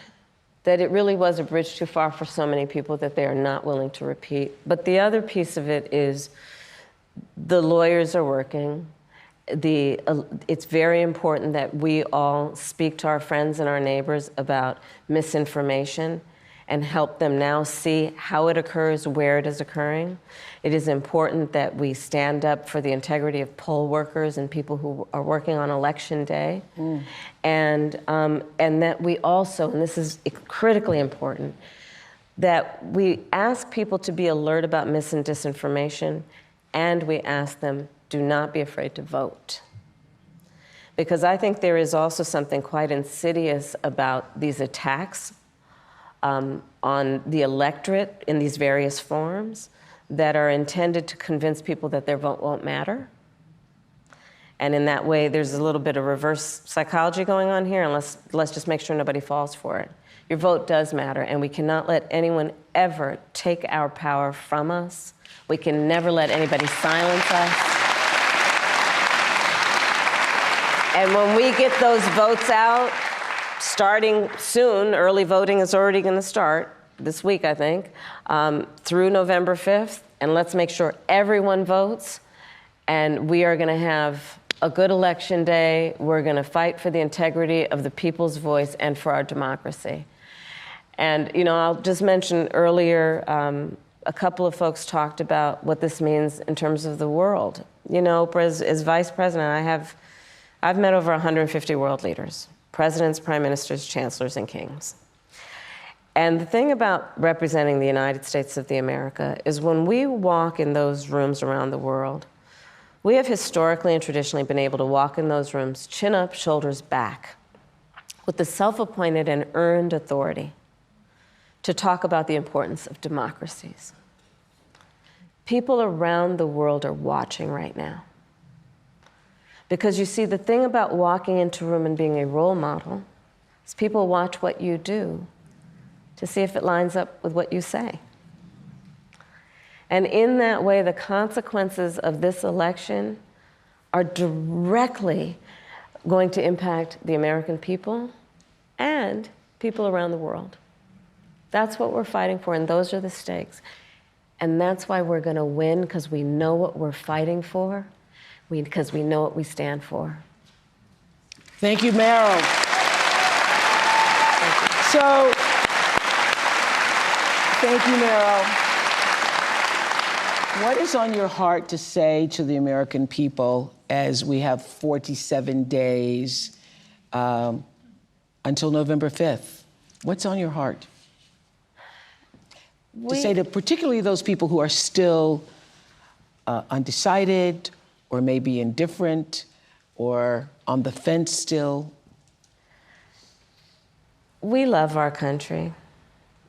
it really was a bridge too far for so many people that they are not willing to repeat. But the other piece of it is the lawyers are working. It's very important that we all speak to our friends and our neighbors about misinformation and help them now see how it occurs, where it is occurring. It is important that we stand up for the integrity of poll workers and people who are working on election day. And that we also, and this is critically important, that we ask people to be alert about mis and disinformation, and we ask them, do not be afraid to vote. Because I think there is also something quite insidious about these attacks on the electorate in these various forms that are intended to convince people that their vote won't matter. And in that way, there's a little bit of reverse psychology going on here, and let's just make sure nobody falls for it. Your vote does matter, and we cannot let anyone ever take our power from us. We can never let anybody silence us. And when we get those votes out, starting soon, early voting is already going to start this week, I think, through November 5th. And let's make sure everyone votes. And we are going to have a good election day. We're going to fight for the integrity of the people's voice and for our democracy. And, you know, I'll just mention earlier, a couple of folks talked about what this means in terms of the world. You know, as Vice President, I've met over 150 world leaders, presidents, prime ministers, chancellors, and kings. And the thing about representing the United States of America is when we walk in those rooms around the world, we have historically and traditionally been able to walk in those rooms, chin up, shoulders back, with the self-appointed and earned authority to talk about the importance of democracies. People around the world are watching right now. Because you see, the thing about walking into a room and being a role model is people watch what you do to see if it lines up with what you say. And in that way, the consequences of this election are directly going to impact the American people and people around the world. That's what we're fighting for, and those are the stakes. And that's why we're going to win, because we know what we're fighting for, because we know what we stand for. Thank you, Meryl. So, thank you, Meryl. What is on your heart to say to the American people as we have 47 days until November 5th? What's on your heart? To say to particularly those people who are still undecided or maybe indifferent or on the fence still. We love our country.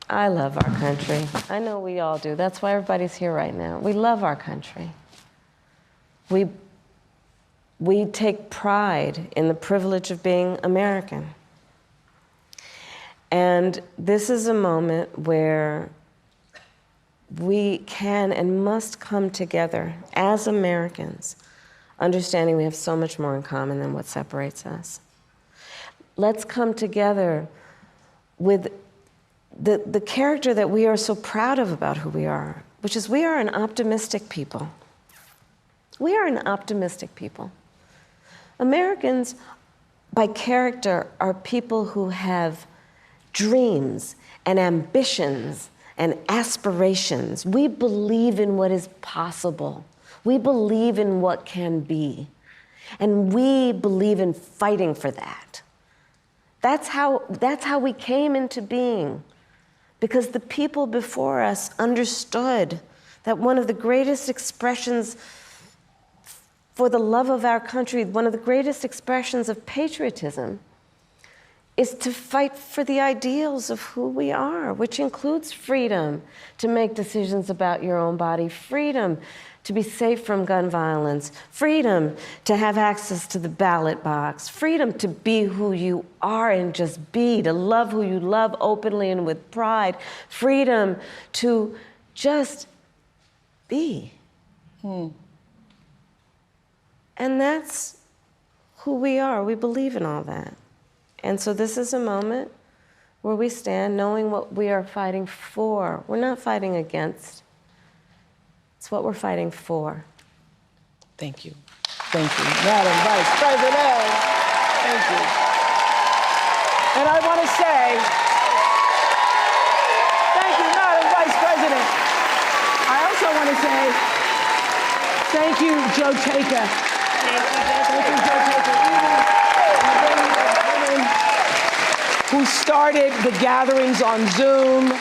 I love our country. I know we all do. That's why everybody's here right now. We love our country. We take pride in the privilege of being American. And this is a moment where we can and must come together as Americans, understanding we have so much more in common than what separates us. Let's come together with the character that we are so proud of about who we are, which is we are an optimistic people. We are an optimistic people. Americans, by character, are people who have dreams and ambitions and aspirations. We believe in what is possible. We believe in what can be. And we believe in fighting for that. That's how we came into being. Because the people before us understood that one of the greatest expressions for the love of our country, one of the greatest expressions of patriotism, is to fight for the ideals of who we are, which includes freedom to make decisions about your own body, freedom to be safe from gun violence, freedom to have access to the ballot box, freedom to be who you are and just be, to love who you love openly and with pride, freedom to just be. And that's who we are. We believe in all that. And so this is a moment where we stand knowing what we are fighting for. We're not fighting against. It's what we're fighting for. Thank you. Thank you, Madam Vice President. Thank you. And I want to say, thank you, Madam Vice President. I also want to say, thank you, Joe Taker. Thank you, Joe Taker. Who started the gatherings on Zoom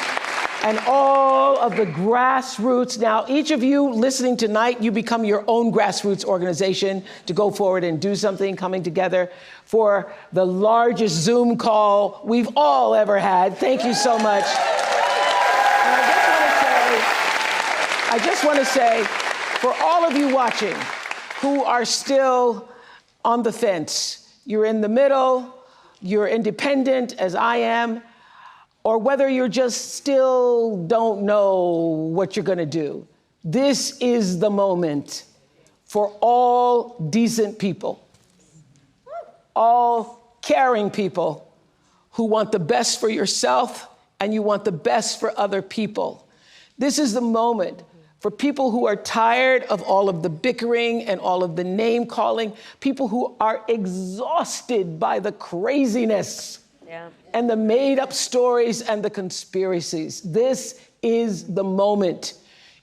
and all of the grassroots. Now, each of you listening tonight, you become your own grassroots organization to go forward and do something, coming together for the largest Zoom call we've all ever had. Thank you so much. And I just want to say, for all of you watching who are still on the fence, you're in the middle, you're independent as I am, or whether you're just still don't know what you're gonna do. This is the moment for all decent people, all caring people who want the best for yourself and you want the best for other people. This is the moment for people who are tired of all of the bickering and all of the name calling, people who are exhausted by the craziness and the made up stories and the conspiracies. This is the moment.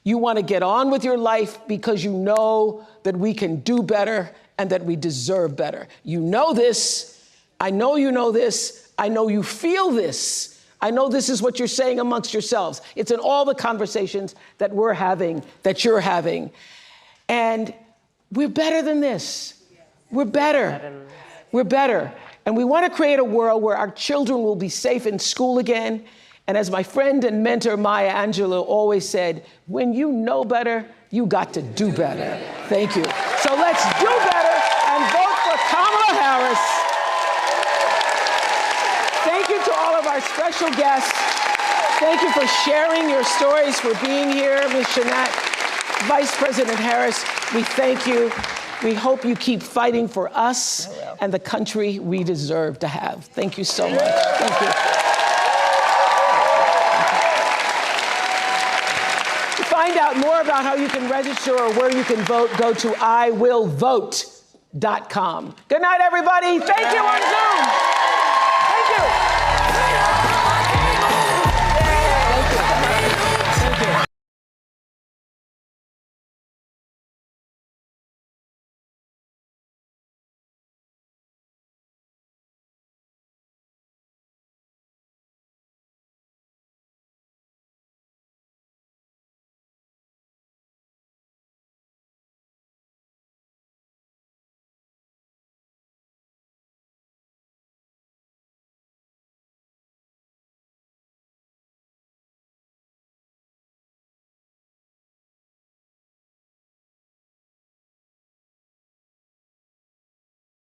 You want to get on with your life because you know that we can do better and that we deserve better. You know this. I know you know this. I know you feel this. I know this is what you're saying amongst yourselves. It's in all the conversations that we're having, that you're having. And we're better than this. We're better. We're better. And we want to create a world where our children will be safe in school again. And as my friend and mentor Maya Angelou always said, when you know better, you got to do better. Thank you. So let's do better and vote for Kamala Harris. Thank you to all of our special guests. Thank you for sharing your stories, for being here, Ms. Shanat. Vice President Harris, we thank you. We hope you keep fighting for us and the country we deserve to have. Thank you so much. Thank you. find out more about how you can register or where you can vote, go to iwillvote.com. Good night, everybody. Thank you on Zoom. Thank you.